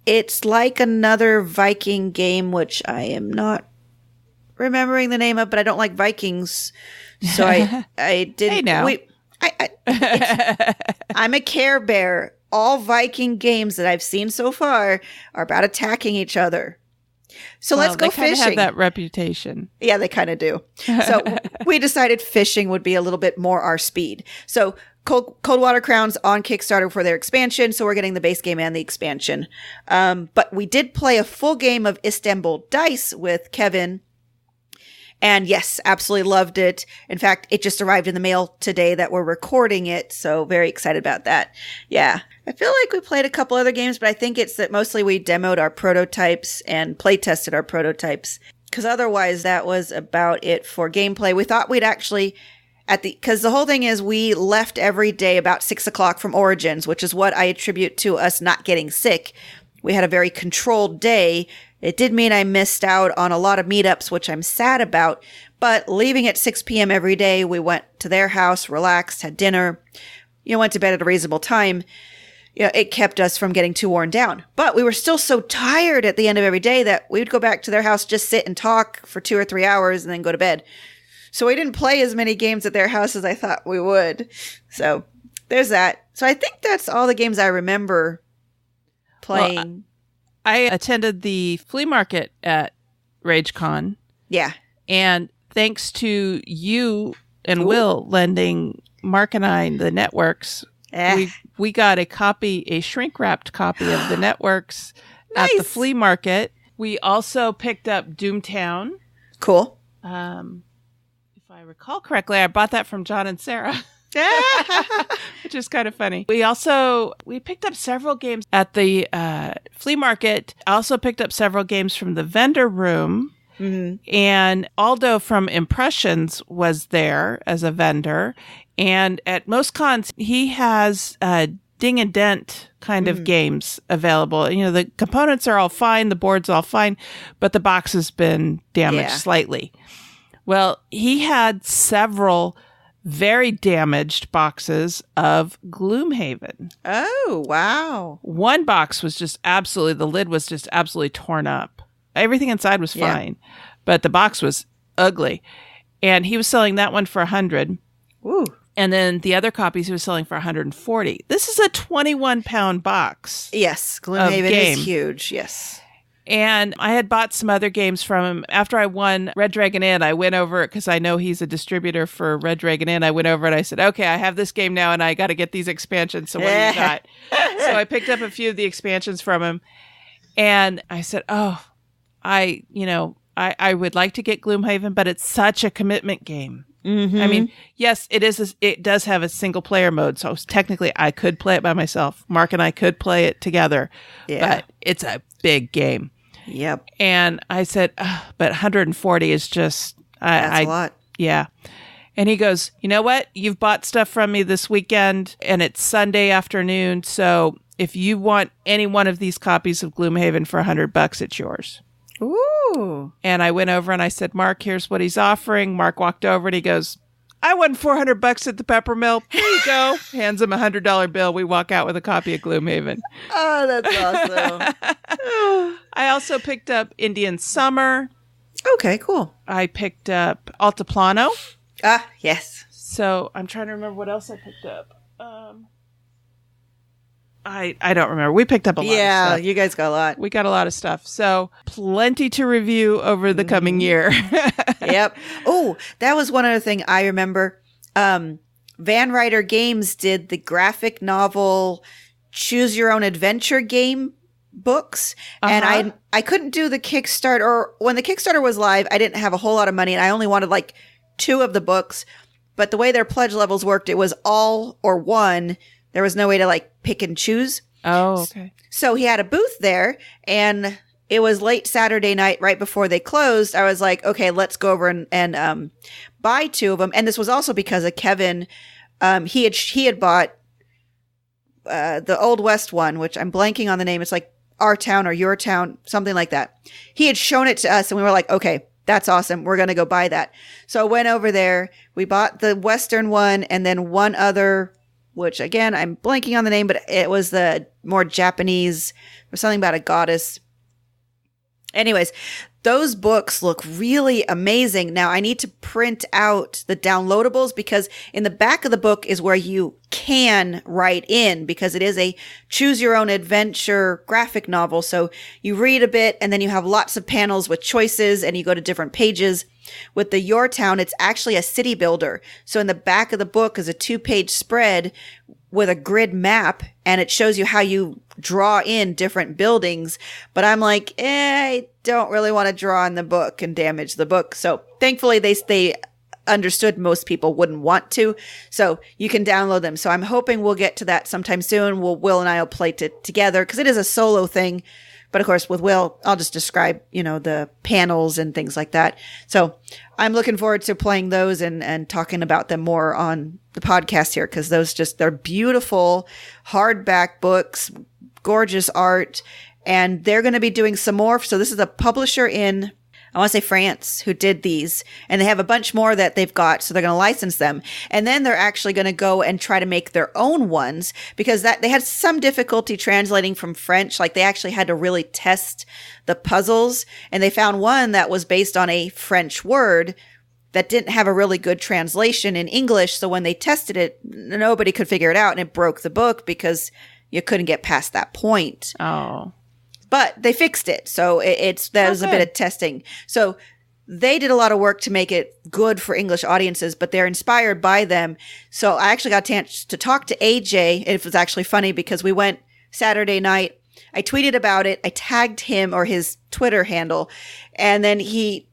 It's like another Viking game, which I am not remembering the name of, but I don't like Vikings, so I didn't. Hey, now. I'm a Care Bear. All Viking games that I've seen so far are about attacking each other. So let's go fishing. They have that reputation. Yeah, they kind of do. So we decided fishing would be a little bit more our speed. So Coldwater Crown's on Kickstarter for their expansion, so we're getting the base game and the expansion. But we did play a full game of Istanbul Dice with Kevin. And yes, absolutely loved it. In fact, it just arrived in the mail today that we're recording it, so very excited about that. Yeah. I feel like we played a couple other games, but I think it's that mostly we demoed our prototypes and play tested our prototypes. Because otherwise, that was about it for gameplay. We thought we'd actually... because the whole thing is we left every day about 6 o'clock from Origins, which is what I attribute to us not getting sick. We had a very controlled day. It did mean I missed out on a lot of meetups, which I'm sad about, but leaving at 6 p.m. every day, we went to their house, relaxed, had dinner, went to bed at a reasonable time. It kept us from getting too worn down, but we were still so tired at the end of every day that we would go back to their house, just sit and talk for 2 or 3 hours and then go to bed. So we didn't play as many games at their house as I thought we would. So there's that. So I think that's all the games I remember playing. Well, I attended the flea market at Rage Con. Yeah. And thanks to you and Will lending Mark and I the networks, we got a shrink-wrapped copy of the networks at the flea market. We also picked up Doomtown. Cool. If I recall correctly, I bought that from John and Sarah, which is kind of funny. We picked up several games at the flea market. I also picked up several games from the vendor room. Mm-hmm. And Aldo from Impressions was there as a vendor. And at most cons, he has ding and dent kind of games available. The components are all fine, the board's all fine, but the box has been damaged slightly. Well, he had several very damaged boxes of Gloomhaven. Oh, wow. One box was the lid was just absolutely torn up. Everything inside was fine, but the box was ugly. And he was selling that one for $100. Ooh. And then the other copies he was selling for $140. This is a 21-pound box. Yes, Gloomhaven is huge, yes. And I had bought some other games from him. After I won Red Dragon Inn, I went over, because I know he's a distributor for Red Dragon Inn. I went over and I said, okay, I have this game now and I got to get these expansions. So what do you got? So I picked up a few of the expansions from him. And I said, I would like to get Gloomhaven, but it's such a commitment game. Mm-hmm. I mean, yes, it does have a single player mode. So technically I could play it by myself. Mark and I could play it together, but it's a big game. Yep. And I said, but 140 is just... That's a lot. Yeah. And he goes, you know what? You've bought stuff from me this weekend, and it's Sunday afternoon, so if you want any one of these copies of Gloomhaven for $100, it's yours. Ooh. And I went over and I said, Mark, here's what he's offering. Mark walked over and he goes, I won $400 at the Peppermill. Here you go. Hands him a $100 bill. We walk out with a copy of Gloomhaven. Oh, that's awesome. I also picked up Indian Summer. Okay, cool. I picked up Altiplano. Ah, yes. So I'm trying to remember what else I picked up. I don't remember. We picked up a lot of stuff. Yeah, you guys got a lot. We got a lot of stuff. So plenty to review over the coming year. Yep. Oh, that was one other thing I remember. Van Ryder Games did the graphic novel Choose Your Own Adventure game books. And I couldn't do the Kickstarter. Or when the Kickstarter was live, I didn't have a whole lot of money and I only wanted like 2 of the books. But the way their pledge levels worked, it was all or one. There was no way to like pick and choose. Oh, okay. So he had a booth there and it was late Saturday night, right before they closed. I was like, okay, let's go over and buy 2 of them. And this was also because of Kevin. He had bought the Old West one, which I'm blanking on the name. It's like Our Town or Your Town, something like that. He had shown it to us, and we were like, okay, that's awesome. We're going to go buy that. So I went over there. We bought the Western one and then one other, which again, I'm blanking on the name, but it was the more Japanese or something about a goddess. Anyways, those books look really amazing. Now, I need to print out the downloadables because in the back of the book is where you can write in because it is a choose your own adventure graphic novel. So you read a bit and then you have lots of panels with choices and you go to different pages. With the Your Town, it's actually a city builder. So in the back of the book is a 2-page spread with a grid map, and it shows you how you draw in different buildings. But I'm like, I don't really want to draw in the book and damage the book. So thankfully they understood most people wouldn't want to. So you can download them. So I'm hoping we'll get to that sometime soon. Will and I will play it together because it is a solo thing. But of course, with Will, I'll just describe, the panels and things like that. So I'm looking forward to playing those and talking about them more on the podcast here because they're beautiful hardback books, gorgeous art, and they're going to be doing some more. So this is a publisher in, I want to say France, who did these, and they have a bunch more that they've got. So they're going to license them. And then they're actually going to go and try to make their own ones because they had some difficulty translating from French. Like they actually had to really test the puzzles, and they found one that was based on a French word that didn't have a really good translation in English. So when they tested it, nobody could figure it out, and it broke the book because you couldn't get past that point. Oh. But they fixed it. So that was a bit of testing. So they did a lot of work to make it good for English audiences, but they're inspired by them. So I actually got a chance to talk to AJ. It was actually funny because we went Saturday night. I tweeted about it. I tagged him or his Twitter handle. And then he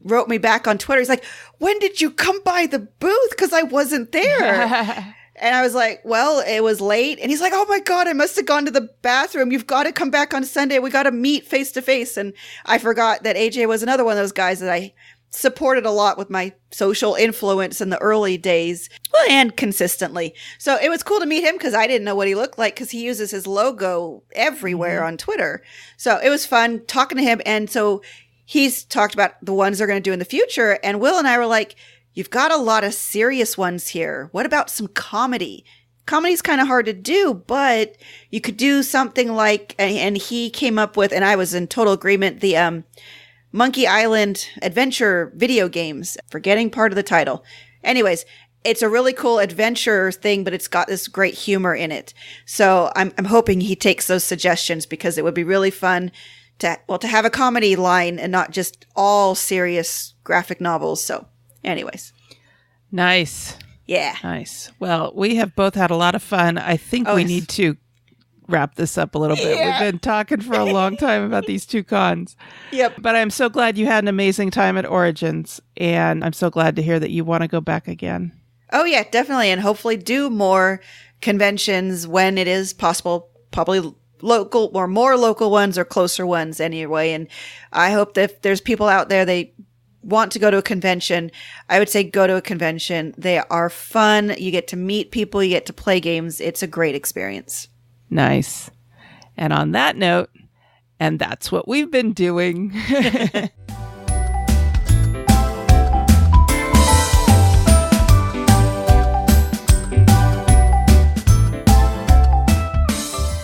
wrote me back on Twitter. He's like, when did you come by the booth? Because I wasn't there. And I was like, well, it was late. And he's like, oh my God, I must have gone to the bathroom. You've got to come back on Sunday. We got to meet face to face. And I forgot that AJ was another one of those guys that I supported a lot with my social influence in the early days and consistently. So it was cool to meet him because I didn't know what he looked like because he uses his logo everywhere on Twitter. So it was fun talking to him. And so he's talked about the ones they're going to do in the future. And Will and I were like, you've got a lot of serious ones here. What about some comedy? Comedy's kind of hard to do, but you could do something like, and he came up with, and I was in total agreement, the Monkey Island adventure video games, forgetting part of the title. Anyways, it's a really cool adventure thing, but it's got this great humor in it. So I'm hoping he takes those suggestions because it would be really fun to have a comedy line and not just all serious graphic novels. So anyways. Nice. Yeah. Nice. Well, we have both had a lot of fun. I think we need to wrap this up a little bit. Yeah. We've been talking for a long time about these 2 cons. Yep. But I'm so glad you had an amazing time at Origins, and I'm so glad to hear that you want to go back again. Oh, yeah, definitely. And hopefully do more conventions when it is possible, probably local or more local ones or closer ones anyway. And I hope that if there's people out there, they want to go to a convention, I would say go to a convention. They are fun. You get to meet people. You get to play games. It's a great experience. Nice. And on that note, and that's what we've been doing.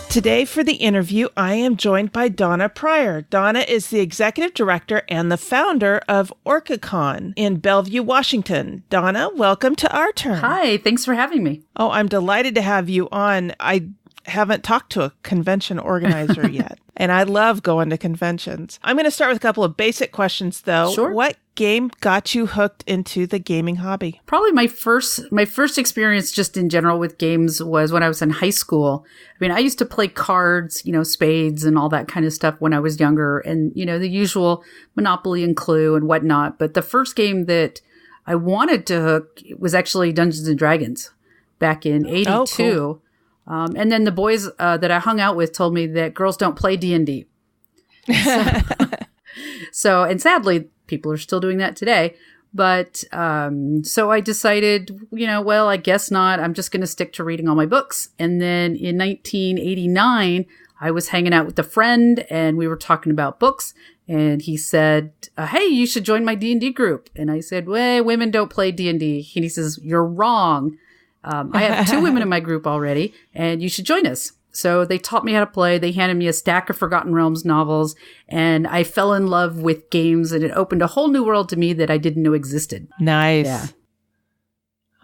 Today for the interview, I am joined by Donna Pryor. Donna is the executive director and the founder of Orca Con in Bellevue, Washington. Donna, welcome to Our Turn. Hi, thanks for having me. Oh, I'm delighted to have you on. I haven't talked to a convention organizer yet, and I love going to conventions. I'm going to start with a couple of basic questions, though. Sure. What game got you hooked into the gaming hobby? Probably my first experience just in general with games was when I was in high school. I mean, I used to play cards, spades and all that kind of stuff when I was younger, and, the usual Monopoly and Clue and whatnot. But the first game that I wanted to hook was actually Dungeons and Dragons back in 82. Oh, cool. And then the boys that I hung out with told me that girls don't play D&D. So, and sadly, people are still doing that today. But so I decided, well, I guess not. I'm just going to stick to reading all my books. And then in 1989, I was hanging out with a friend and we were talking about books. And he said, hey, you should join my D&D group. And I said, well, women don't play D&D. And he says, you're wrong. I have 2 women in my group already, and you should join us. So they taught me how to play. They handed me a stack of Forgotten Realms novels, and I fell in love with games, and it opened a whole new world to me that I didn't know existed. Nice. Yeah.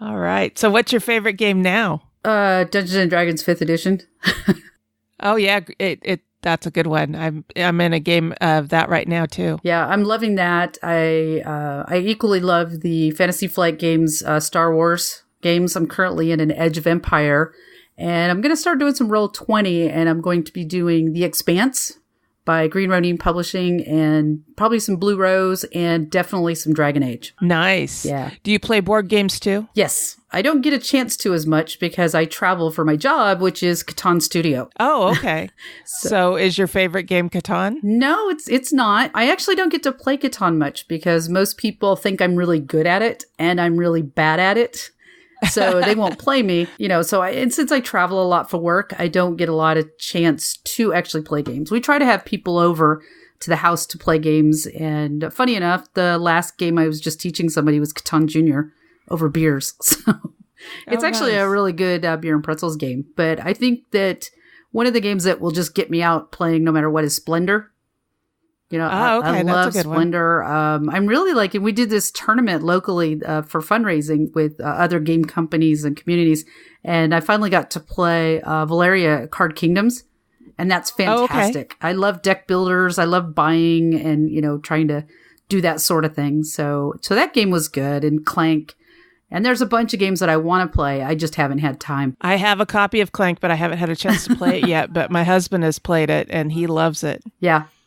All right. So what's your favorite game now? Dungeons and Dragons 5th edition. Oh, yeah. That's a good one. I'm in a game of that right now, too. Yeah, I'm loving that. I equally love the Fantasy Flight games, Star Wars games. I'm currently in an Edge of Empire. And I'm going to start doing some Roll20, and I'm going to be doing The Expanse by Green Ronin Publishing, and probably some Blue Rose, and definitely some Dragon Age. Nice. Yeah. Do you play board games too? Yes. I don't get a chance to as much because I travel for my job, which is Catan Studio. Oh, okay. So is your favorite game Catan? No, it's not. I actually don't get to play Catan much because most people think I'm really good at it, and I'm really bad at it. So they won't play me, and since I travel a lot for work, I don't get a lot of chance to actually play games. We try to have people over to the house to play games. And funny enough, the last game I was just teaching somebody was Catan Junior over beers. So it's actually nice. A really good beer and pretzels game. But I think that one of the games that will just get me out playing no matter what is Splendor. I love Splendor. I'm really liking, we did this tournament locally for fundraising with other game companies and communities. And I finally got to play Valeria Card Kingdoms. And that's fantastic. Oh, okay. I love deck builders. I love buying and, trying to do that sort of thing. So that game was good. And Clank. And there's a bunch of games that I want to play. I just haven't had time. I have a copy of Clank, but I haven't had a chance to play it yet. But my husband has played it and he loves it.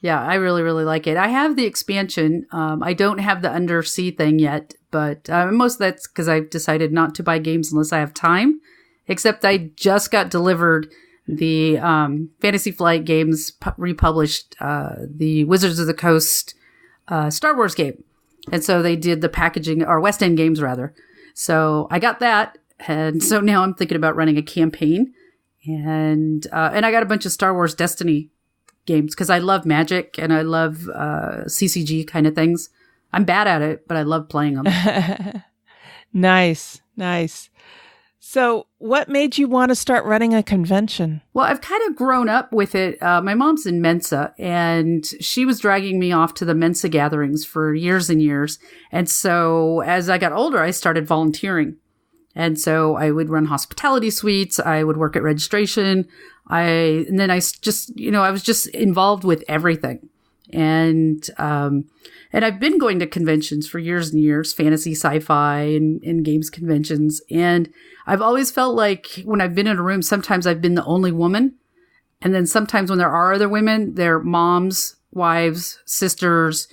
Yeah, I really, really like it. I have the expansion. I don't have the Undersea thing yet, but most of that's because I've decided not to buy games unless I have time. Except I just got delivered the Fantasy Flight games republished, the Wizards of the Coast Star Wars game. And so they did the packaging, or West End games rather. So I got that. And so now I'm thinking about running a campaign. And I got a bunch of Star Wars Destiny games because I love Magic and I love CCG kind of things. I'm bad at it, but I love playing them. Nice. So what made you want to start running a convention? Well, I've kind of grown up with it. My mom's in Mensa, and she was dragging me off to the Mensa gatherings for years and years. And so as I got older, I started volunteering. And so I would run hospitality suites. I would work at registration. I was just involved with everything. And I've been going to conventions for years and years, fantasy, sci-fi, and games conventions. And I've always felt like when I've been in a room, sometimes I've been the only woman. And then sometimes when there are other women, they're moms, wives, sisters,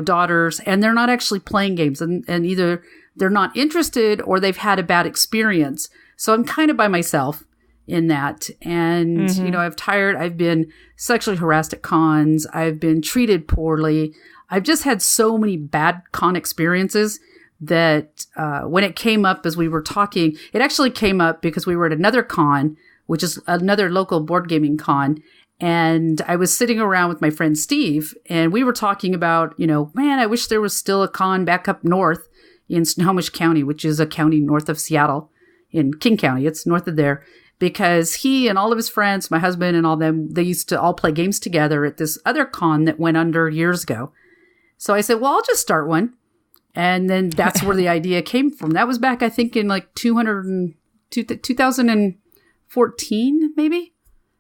daughters, and they're not actually playing games. And either they're not interested or they've had a bad experience. So I'm kind of by myself in that. And, I've been sexually harassed at cons. I've been treated poorly. I've just had so many bad con experiences that when it came up as we were talking, it actually came up because we were at another con, which is another local board gaming con. And I was sitting around with my friend Steve, and we were talking about, man, I wish there was still a con back up north in Snohomish County, which is a county north of Seattle, in King County. It's north of there. Because he and all of his friends, my husband and all them, they used to all play games together at this other con that went under years ago. So I said, well, I'll just start one. And then that's where the idea came from. That was back, I think, in like 2014, maybe.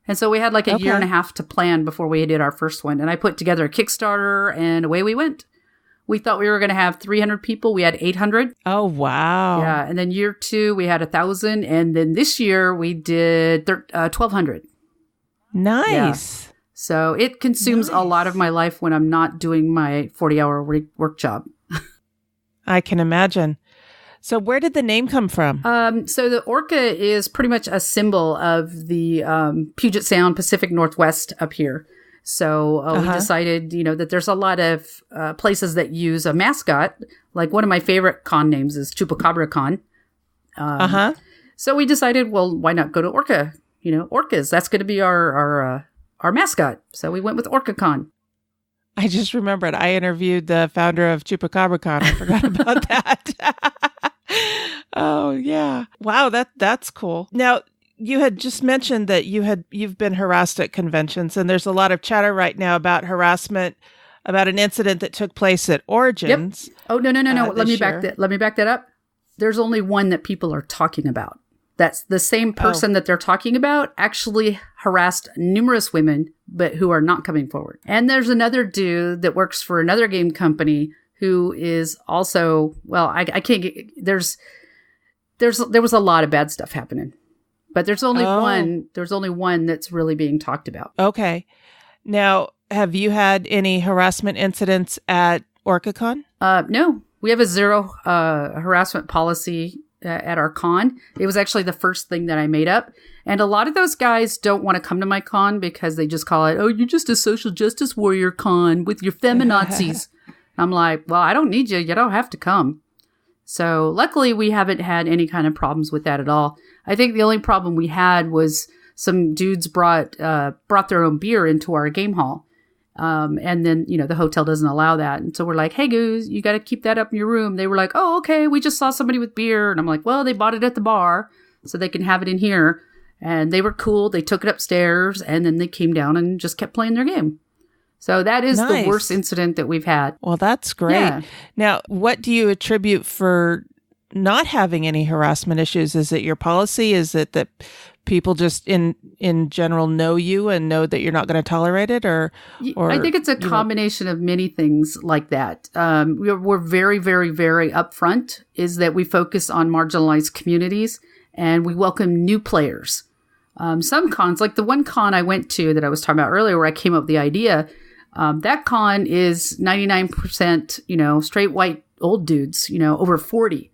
And so we had like a year and a half to plan before we did our first one. And I put together a Kickstarter and away we went. We thought we were going to have 300 people. We had 800. Oh, wow. Yeah. And then year 2, we had 1,000. And then this year we did 1,200. Nice. Yeah. So it consumes a lot of my life when I'm not doing my 40-hour work job. I can imagine. So where did the name come from? So the orca is pretty much a symbol of the Puget Sound, Pacific Northwest up here. So we decided, that there's a lot of places that use a mascot. Like one of my favorite con names is Chupacabra Con. So we decided, well, why not go to Orca? Orcas. That's going to be our mascot. So we went with Orca Con. I just remembered I interviewed the founder of Chupacabra Con. I forgot about that. Oh, yeah. Wow, that's cool. Now, you had just mentioned that you've been harassed at conventions, and there's a lot of chatter right now about harassment, about an incident that took place at Origins. Yep. Oh, no. Let me back that up. There's only one that people are talking about. That's the same person that they're talking about actually harassed numerous women, but who are not coming forward. And there's another dude that works for another game company who is also, well, I can't get, there was a lot of bad stuff happening, but there's only one that's really being talked about. Okay. Now, have you had any harassment incidents at Orca Con? No, we have a zero harassment policy at our con. It was actually the first thing that I made up. And a lot of those guys don't want to come to my con because they just call it, oh, you're just a social justice warrior con with your feminazis. I'm like, well, I don't need you. You don't have to come. So luckily we haven't had any kind of problems with that at all. I think the only problem we had was some dudes brought their own beer into our game hall. And then, the hotel doesn't allow that. And so we're like, hey, goose, you got to keep that up in your room. They were like, oh, okay. We just saw somebody with beer. And I'm like, well, they bought it at the bar so they can have it in here. And they were cool. They took it upstairs and then they came down and just kept playing their game. So that is the worst incident that we've had. Well, that's great. Yeah. Now, what do you attribute for not having any harassment issues? Is it your policy? Is it that people just in general know you and know that you're not going to tolerate it? Or I think it's a combination of many things like that. We're very, very, very upfront is that we focus on marginalized communities and we welcome new players. Some cons, like the one con I went to that I was talking about earlier where I came up with the idea, that con is 99%, straight white old dudes, over 40.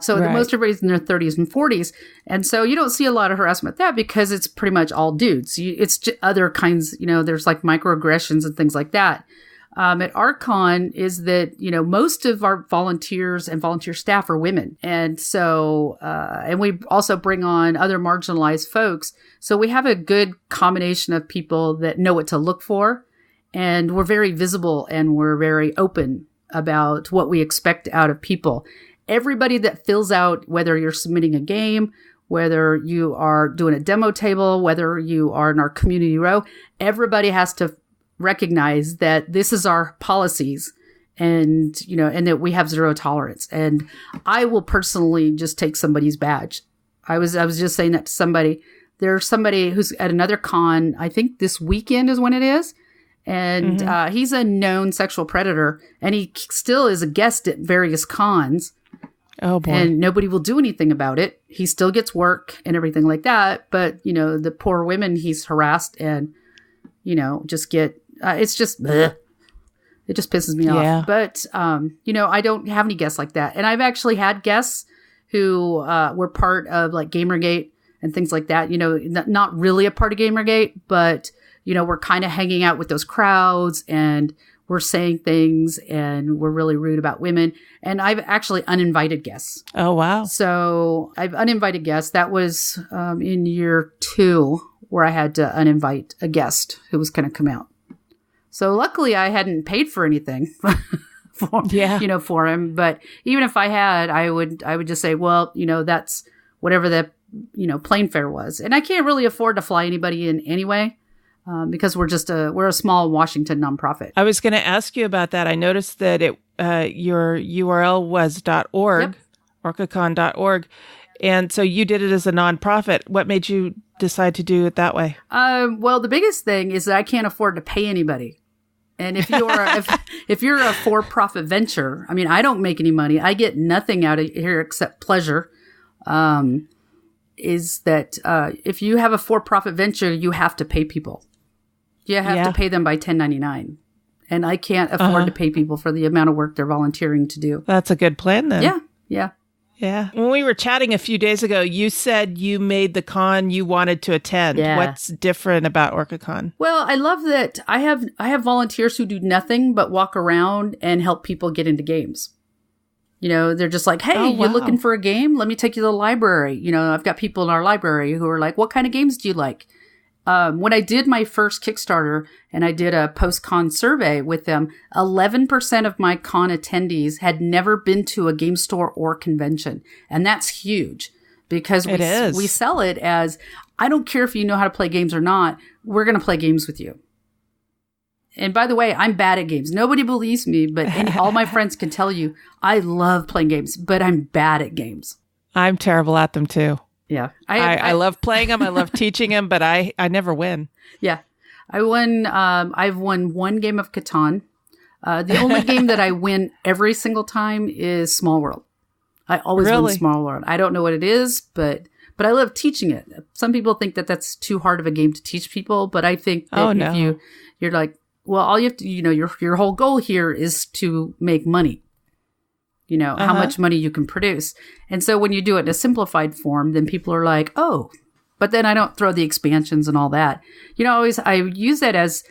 So the most everybody's in their 30s and 40s. And so you don't see a lot of harassment with that because it's pretty much all dudes. It's just other kinds, there's like microaggressions and things like that. At our con is that, most of our volunteers and volunteer staff are women. And so, and we also bring on other marginalized folks. So we have a good combination of people that know what to look for. And we're very visible and we're very open about what we expect out of people. Everybody that fills out, whether you're submitting a game, whether you are doing a demo table, whether you are in our community row, everybody has to recognize that this is our policies and, and that we have zero tolerance. And I will personally just take somebody's badge. I was just saying that to somebody. There's somebody who's at another con, I think this weekend is when it is. And he's a known sexual predator and he still is a guest at various cons. Oh boy. And nobody will do anything about it. He still gets work and everything like that. But, the poor women he's harassed and, just get, it's just, bleh. It just pisses me off. But, I don't have any guests like that. And I've actually had guests who were part of like Gamergate and things like that, not really a part of Gamergate, but, we're kind of hanging out with those crowds and we're saying things and we're really rude about women. And I've actually uninvited guests. Oh, wow. So I've uninvited guests. That was in year 2 where I had to uninvite a guest who was going to come out. So luckily I hadn't paid for anything for him. But even if I had, I would just say, well, that's whatever the, plane fare was. And I can't really afford to fly anybody in anyway. Because we're a small Washington nonprofit. I was going to ask you about that. I noticed that your URL was .org, orcacon.org. And so you did it as a nonprofit. What made you decide to do it that way? Well, the biggest thing is that I can't afford to pay anybody. And if you're if you're a for-profit venture, I mean, I don't make any money. I get nothing out of here except pleasure. Is that if you have a for-profit venture, you have to pay people. You have to pay them by 1099. And I can't afford to pay people for the amount of work they're volunteering to do. That's a good plan then. Yeah. Yeah. When we were chatting a few days ago, you said you made the con you wanted to attend. Yeah. What's different about Orca Con? Well, I love that I have volunteers who do nothing but walk around and help people get into games. You know, they're just like, hey, you looking for a game? Let me take you to the library. You know, I've got people in our library who are like, what kind of games do you like? When I did my first Kickstarter and I did a post-con survey with them, 11% of my con attendees had never been to a game store or convention. And that's huge because we sell it as, I don't care if you know how to play games or not, we're going to play games with you. And by the way, I'm bad at games. Nobody believes me, but all my friends can tell you, I love playing games, but I'm bad at games. I'm terrible at them too. Yeah. I love playing them. I love teaching them, but I never win. Yeah. I've won one game of Catan. The only game that I win every single time is Small World. I always win Small World. I don't know what it is, but I love teaching it. Some people think that that's too hard of a game to teach people, but I think that if you're like, well, all you have to, your whole goal here is to make money. How much money you can produce. And so when you do it in a simplified form, then people are like, oh, but then I don't throw the expansions and all that. I use that as,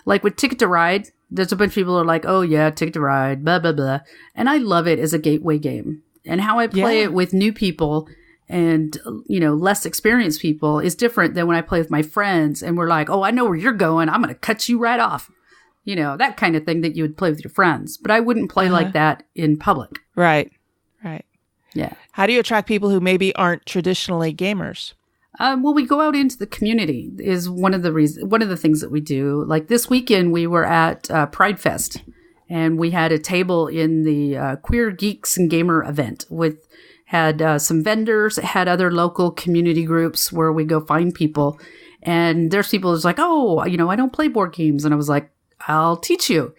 like with Ticket to Ride, there's a bunch of people who are like, oh yeah, Ticket to Ride, blah, blah, blah. And I love it as a gateway game. And how I play it with new people and, less experienced people is different than when I play with my friends and we're like, oh, I know where you're going. I'm going to cut you right off. That kind of thing that you would play with your friends. But I wouldn't play like that in public. Right. Yeah. How do you attract people who maybe aren't traditionally gamers? Well, we go out into the community is one of the things that we do. Like this weekend, we were at Pride Fest, and we had a table in the Queer Geeks and Gamer event had some vendors, had other local community groups where we go find people. And there's people who's like, oh, I don't play board games. And I was like, I'll teach you.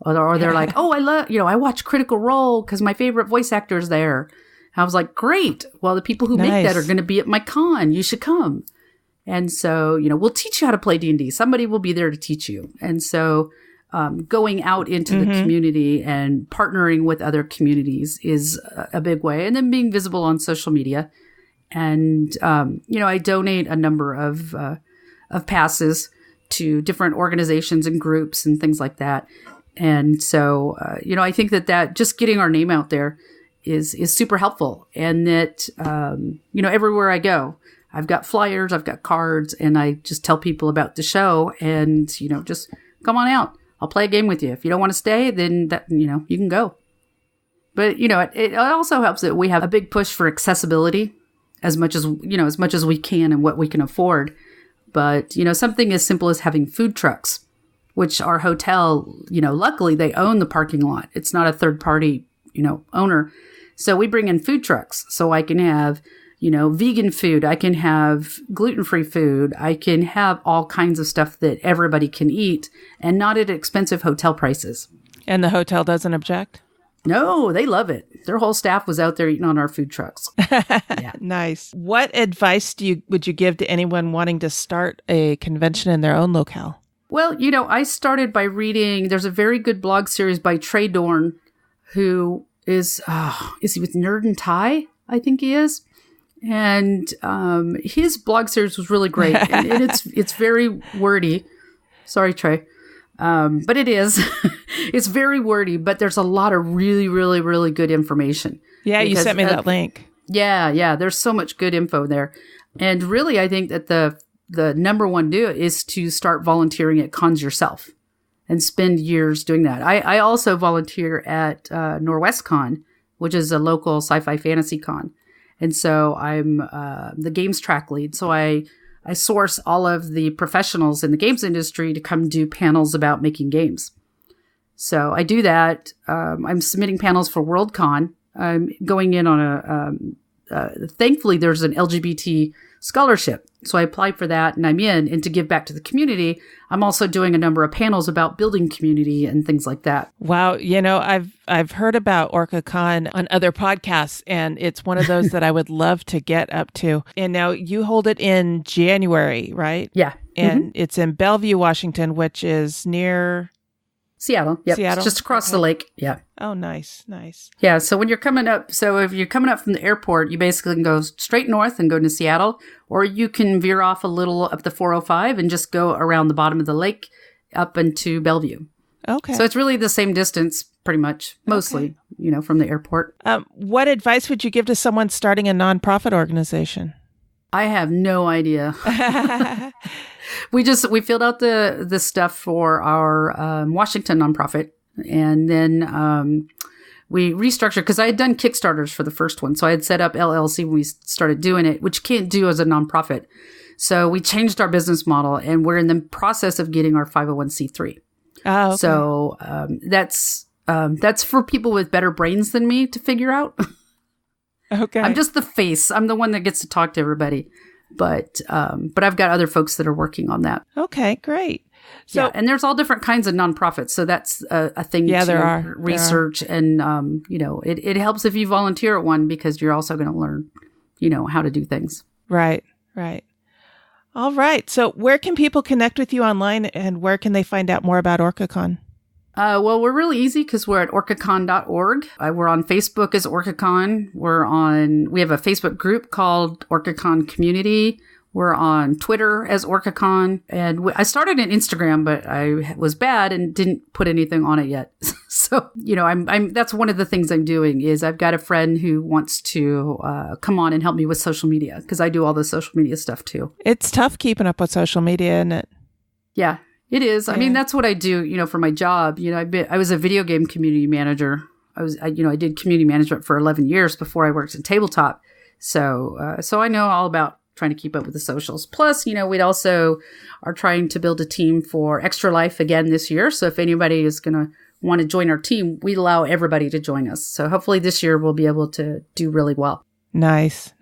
Or they're like, oh, I watch Critical Role because my favorite voice actor is there. I was like, great. Well, the people who make that are going to be at my con. You should come. And so, we'll teach you how to play D&D. Somebody will be there to teach you. And so going out into the community and partnering with other communities is a big way. And then being visible on social media. And, I donate a number of passes to different organizations and groups and things like that. And so, I think that just getting our name out there is super helpful. And that, everywhere I go, I've got flyers, I've got cards, and I just tell people about the show and, just come on out. I'll play a game with you. If you don't want to stay, then you can go. But, it also helps that we have a big push for accessibility as much as we can and what we can afford. But, something as simple as having food trucks, which our hotel, luckily they own the parking lot. It's not a third party, owner. So we bring in food trucks so I can have, vegan food. I can have gluten-free food. I can have all kinds of stuff that everybody can eat and not at expensive hotel prices. And the hotel doesn't object? No, they love it. Their whole staff was out there eating on our food trucks. Yeah. Nice. What advice would you give to anyone wanting to start a convention in their own locale? Well, I started by reading, there's a very good blog series by Trey Dorn, who is he with Nerd and Tie? I think he is. And his blog series was really great. and it's very wordy. Sorry, Trey. But it is. It's very wordy, but there's a lot of really, really, really good information. Yeah, you sent me that link. Yeah. There's so much good info there. And really, I think that the number one do is to start volunteering at cons yourself and spend years doing that. I also volunteer at Norwest Con, which is a local sci-fi fantasy con. And so I'm the games track lead. So I source all of the professionals in the games industry to come do panels about making games. So I do that. I'm submitting panels for WorldCon. I'm going in on thankfully there's an LGBT scholarship. So I applied for that and I'm in. And to give back to the community, I'm also doing a number of panels about building community and things like that. Wow. I've heard about Orca Con on other podcasts, and it's one of those that I would love to get up to. And now you hold it in January, right? Yeah. And it's in Bellevue, Washington, which is near Seattle. Yep. Seattle? Just across the lake. Yeah. Oh, nice. Nice. Yeah. So when you're coming up, if you're coming up from the airport, you basically can go straight north and go to Seattle, or you can veer off a little up the 405 and just go around the bottom of the lake up into Bellevue. Okay. So it's really the same distance, pretty much, mostly, from the airport. What advice would you give to someone starting a nonprofit organization? I have no idea. We filled out the stuff for our Washington nonprofit, and then we restructured because I had done Kickstarters for the first one. So I had set up LLC when we started doing it, which you can't do as a nonprofit. So we changed our business model, and we're in the process of getting our 501c3. Oh, okay. So that's for people with better brains than me to figure out. Okay. I'm just the face. I'm the one that gets to talk to everybody. But I've got other folks that are working on that. Okay, great. So, yeah, and there's all different kinds of nonprofits. So that's a thing to research. And, it helps if you volunteer at one because you're also going to learn, how to do things. Right. All right. So where can people connect with you online, and where can they find out more about Orca Con? Well, we're really easy because we're at orcacon.org. We're on Facebook as Orca Con. We have a Facebook group called Orca Con Community. We're on Twitter as Orca Con. And I started an Instagram, but I was bad and didn't put anything on it yet. So, that's one of the things I'm doing is I've got a friend who wants to come on and help me with social media because I do all the social media stuff too. It's tough keeping up with social media, isn't it? Yeah. It is. Yeah. I mean, that's what I do, for my job. I was a video game community manager. I did community management for 11 years before I worked in tabletop. So I know all about trying to keep up with the socials. Plus, we'd also are trying to build a team for Extra Life again this year. So if anybody is going to want to join our team, we allow everybody to join us. So hopefully this year we'll be able to do really well. Nice.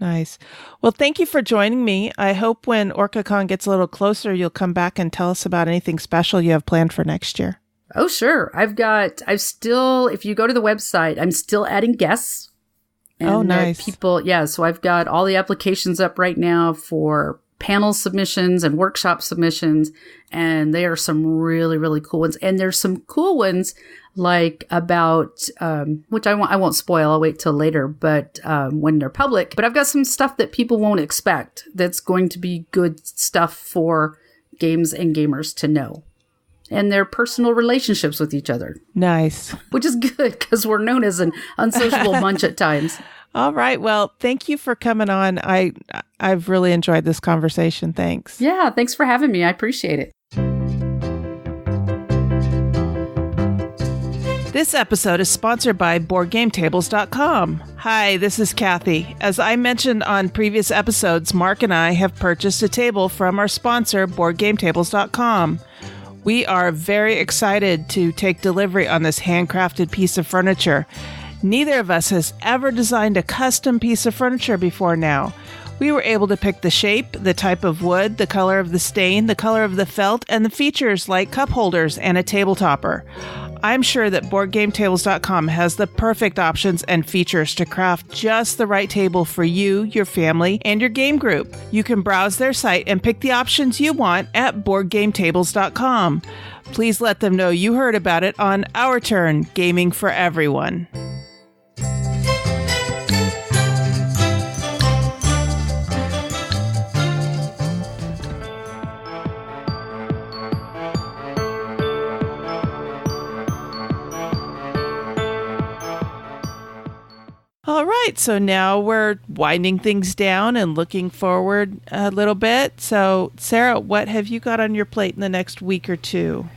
Well, thank you for joining me. I hope when OrcaCon gets a little closer, you'll come back and tell us about anything special you have planned for next year. Oh, sure. if you go to the website, I'm still adding guests. And nice. So I've got all the applications up right now for panel submissions and workshop submissions. And they are some really, really cool ones. And there's some cool ones like about, which I won't spoil, I'll wait till later, but when they're public. But I've got some stuff that people won't expect that's going to be good stuff for games and gamers to know. And their personal relationships with each other. Nice. Which is good because we're known as an unsociable bunch at times. All right. Well, thank you for coming on. I've really enjoyed this conversation. Thanks. Yeah, thanks for having me. I appreciate it. This episode is sponsored by BoardGameTables.com. Hi, this is Cathy. As I mentioned on previous episodes, Mark and I have purchased a table from our sponsor, BoardGameTables.com. We are very excited to take delivery on this handcrafted piece of furniture. Neither of us has ever designed a custom piece of furniture before now. We were able to pick the shape, the type of wood, the color of the stain, the color of the felt, and the features like cup holders and a table topper. I'm sure that BoardGameTables.com has the perfect options and features to craft just the right table for you, your family, and your game group. You can browse their site and pick the options you want at BoardGameTables.com. Please let them know you heard about it on Our Turn, Gaming for Everyone. All right, so now we're winding things down and looking forward a little bit. So, Sarah, what have you got on your plate in the next week or two?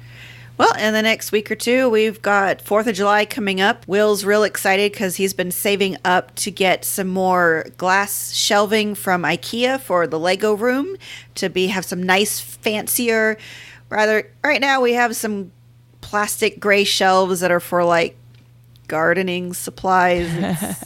Well, in the next week or two, we've got 4th of July coming up. Will's real excited because he's been saving up to get some more glass shelving from IKEA for the Lego room to have some nice, fancier. Right now we have some plastic gray shelves that are for like gardening supplies. It's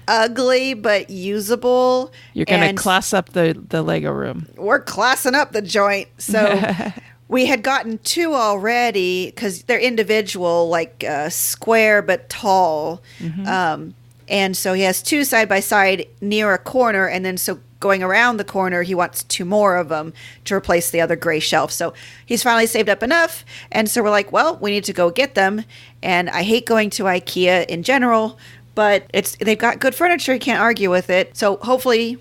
ugly but usable. You're going to class up the Lego room. We're classing up the joint. So we had gotten 2 already because they're individual, like square but tall. Mm-hmm. And so he has 2 side by side near a corner, and then so going around the corner, he wants 2 more of them to replace the other gray shelf. So he's finally saved up enough. And so we're like, well, we need to go get them. And I hate going to IKEA in general, but they've got good furniture. You can't argue with it. So hopefully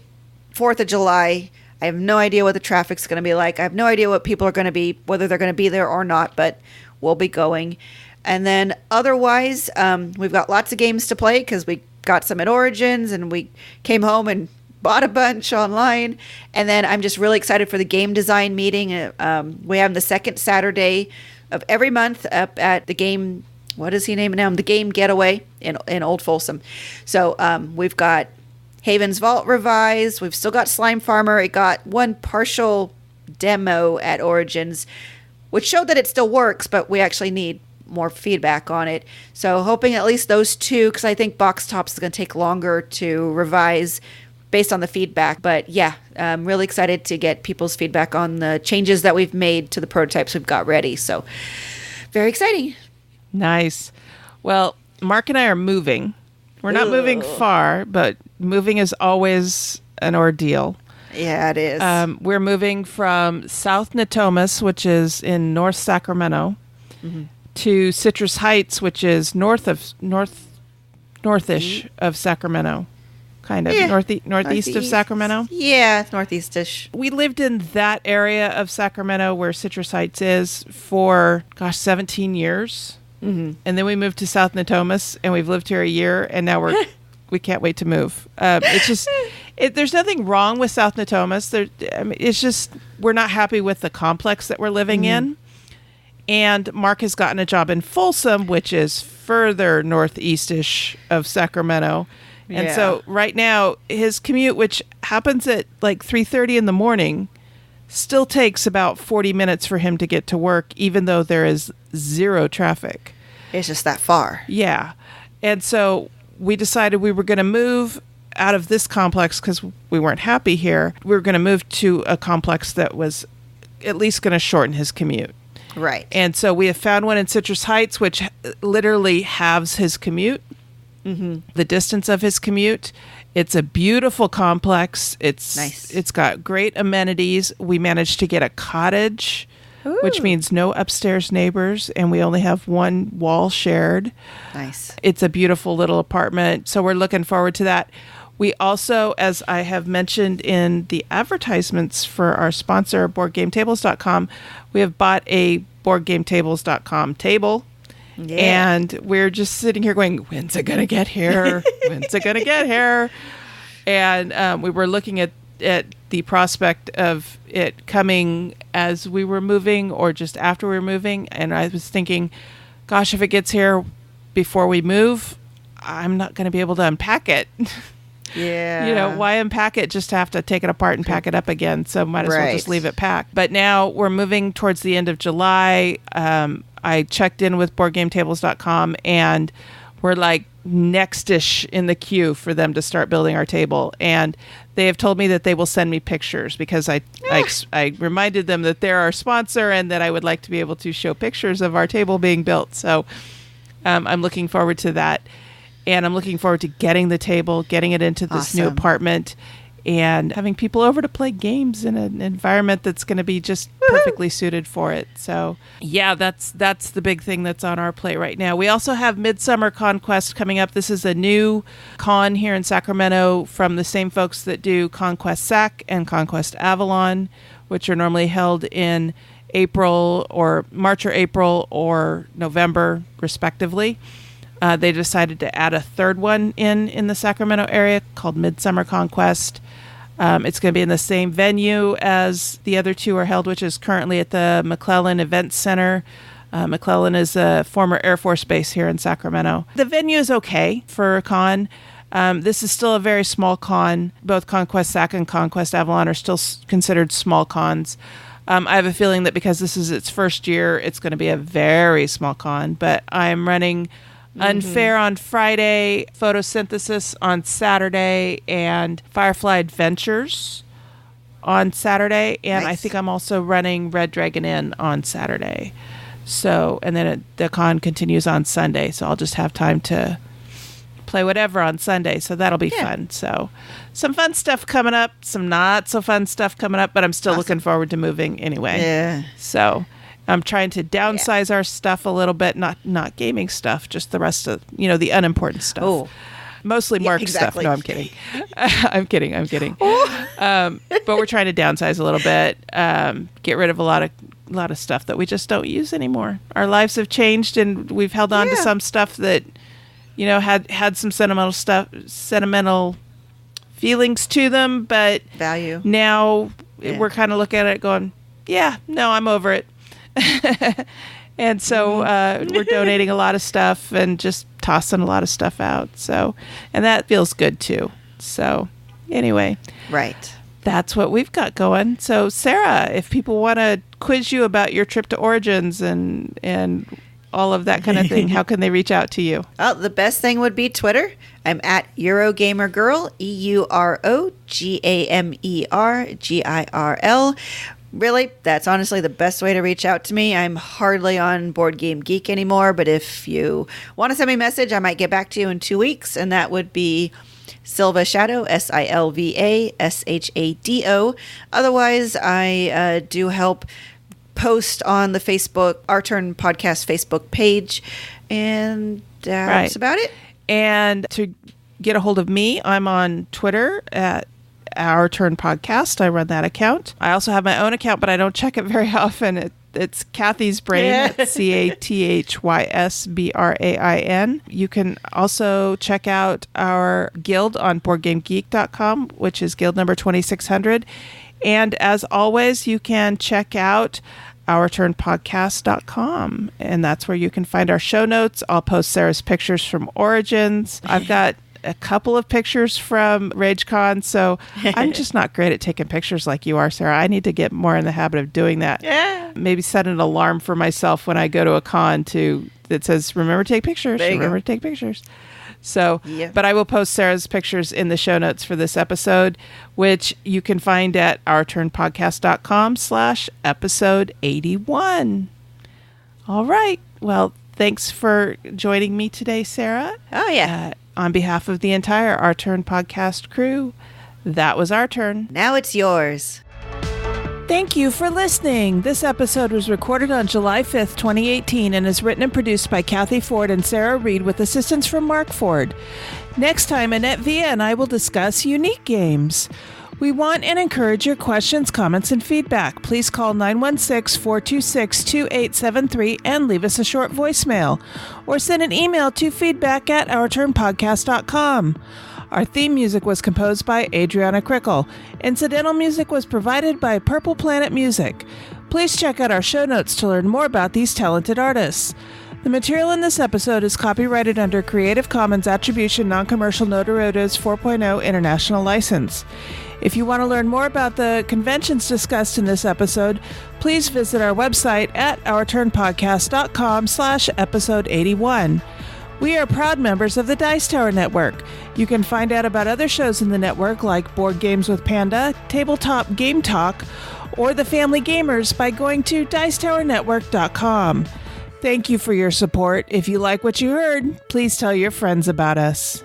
4th of July, I have no idea what the traffic's going to be like. I have no idea what people are going to be, whether they're going to be there or not, but we'll be going. And then otherwise, we've got lots of games to play because we got some at Origins and we came home and bought a bunch online. And then I'm just really excited for the game design meeting. We have the second Saturday of every month up at the game, what is he named now? The Game Getaway in Old Folsom. So we've got Haven's Vault revised. We've still got Slime Farmer. It got one partial demo at Origins, which showed that it still works, but we actually need more feedback on it. So hoping at least those 2, because I think Box Tops is going to take longer to revise based on the feedback. But yeah, I'm really excited to get people's feedback on the changes that we've made to the prototypes we've got ready. So very exciting. Nice. Well, Mark and I are moving. We're not moving far, but moving is always an ordeal. Yeah, it is. We're moving from South Natomas, which is in North Sacramento, to Citrus Heights, which is northish of Sacramento. Kind of. Northeast of Sacramento? Yeah, northeast-ish. We lived in that area of Sacramento where Citrus Heights is for, 17 years. Mm-hmm. And then we moved to South Natomas, and we've lived here a year, and now we can't wait to move. It's just, there's nothing wrong with South Natomas. It's just, we're not happy with the complex that we're living in. And Mark has gotten a job in Folsom, which is further northeast-ish of Sacramento. And so right now, his commute, which happens at like 3:30 in the morning, still takes about 40 minutes for him to get to work, even though there is zero traffic. It's just that far. Yeah. And so we decided we were going to move out of this complex because we weren't happy here. We were going to move to a complex that was at least going to shorten his commute. Right. And so we have found one in Citrus Heights, which literally halves his commute. The distance of his commute. It's a beautiful complex. It's nice. It's got great amenities. We managed to get a cottage, which means no upstairs neighbors, and we only have one wall shared. Nice. It's a beautiful little apartment, so we're looking forward to that. We also, as I have mentioned in the advertisements for our sponsor, BoardGameTables.com, we have bought a BoardGameTables.com table. Yeah. And we're just sitting here going, when's it going to get here? When's it going to get here? And we were looking at the prospect of it coming as we were moving or just after we were moving. And I was thinking, gosh, if it gets here before we move, I'm not going to be able to unpack it. Yeah. Why unpack it just to have to take it apart and pack it up again? So might as well just leave it packed. But now we're moving towards the end of July. I checked in with BoardGameTables.com, and we're like next-ish in the queue for them to start building our table. And they have told me that they will send me pictures because I reminded them that they're our sponsor and that I would like to be able to show pictures of our table being built. So I'm looking forward to that. And I'm looking forward to getting the table, getting it into this new apartment, and having people over to play games in an environment that's going to be just perfectly suited for it. So, yeah, that's the big thing that's on our plate right now. We also have Midsummer Conquest coming up. This is a new con here in Sacramento from the same folks that do Conquest Sac and Conquest Avalon, which are normally held in March or April or November, respectively. They decided to add a third one in the Sacramento area called Midsummer Conquest. It's going to be in the same venue as the other two are held, which is currently at the McClellan Events Center. McClellan is a former Air Force base here in Sacramento. The venue is okay for a con. This is still a very small con. Both Conquest Sac and Conquest Avalon are still considered small cons. I have a feeling that because this is its first year, it's going to be a very small con. But I'm running Unfair on Friday, Photosynthesis on Saturday, and Firefly Adventures on Saturday. And I think I'm also running Red Dragon Inn on Saturday. So, and then the con continues on Sunday. So I'll just have time to play whatever on Sunday. So that'll be fun. So some fun stuff coming up, some not so fun stuff coming up, but I'm still looking forward to moving anyway. Yeah. So I'm trying to downsize our stuff a little bit, not gaming stuff, just the rest of, the unimportant stuff. Oh. Mostly Mark stuff. No, I'm kidding. I'm kidding. But we're trying to downsize a little bit, get rid of a lot of stuff that we just don't use anymore. Our lives have changed, and we've held on to some stuff that, had some sentimental feelings to them, but value. Now we're kind of looking at it going, no, I'm over it. And so we're donating a lot of stuff and just tossing a lot of stuff out. So, and that feels good too. So anyway. Right. That's what we've got going. So Sarah, if people want to quiz you about your trip to Origins and all of that kind of thing, how can they reach out to you? Oh, the best thing would be Twitter. I'm at EurogamerGirl, EuroGamerGirl. Really, that's honestly the best way to reach out to me. I'm hardly on Board Game Geek anymore, but if you want to send me a message, I might get back to you in 2 weeks, and that would be Silva Shadow, SilvaShado. Otherwise, I do help post on the Facebook, Our Turn Podcast Facebook page, and that's about it. And to get a hold of me, I'm on Twitter at Our Turn Podcast. I run that account. I also have my own account, but I don't check it very often. It's Cathy's Brain. It's CATHYSBRAIN. You can also check out our guild on BoardGameGeek.com, which is guild number 2600. And as always, you can check out OurTurnPodcast.com, and that's where you can find our show notes. I'll post Sarah's pictures from Origins. I've got a couple of pictures from RageCon, so I'm just not great at taking pictures like you are, Sarah. I need to get more in the habit of doing that. Yeah. Maybe set an alarm for myself when I go to a con that says, remember to take pictures. Remember to take pictures. So, but I will post Sarah's pictures in the show notes for this episode, which you can find at OurTurnPodcast.com/episode 81. All right. Well, thanks for joining me today, Sarah. Oh, yeah. On behalf of the entire Our Turn podcast crew, that was our turn. Now it's yours. Thank you for listening. This episode was recorded on July 5th, 2018, and is written and produced by Cathy Ford and Sarah Reed with assistance from Mark Ford. Next time, Annette Villa and I will discuss unique games. We want and encourage your questions, comments, and feedback. Please call 916-426-2873 and leave us a short voicemail, or send an email to feedback@OurTurnPodcast.com. Our theme music was composed by Adriana Crickle. Incidental music was provided by Purple Planet Music. Please check out our show notes to learn more about these talented artists. The material in this episode is copyrighted under Creative Commons Attribution Non-Commercial No Derivatives 4.0 International License. If you want to learn more about the conventions discussed in this episode, please visit our website at OurTurnPodcast.com/episode 81. We are proud members of the Dice Tower Network. You can find out about other shows in the network like Board Games with Panda, Tabletop Game Talk, or The Family Gamers by going to DicetowerNetwork.com. Thank you for your support. If you like what you heard, please tell your friends about us.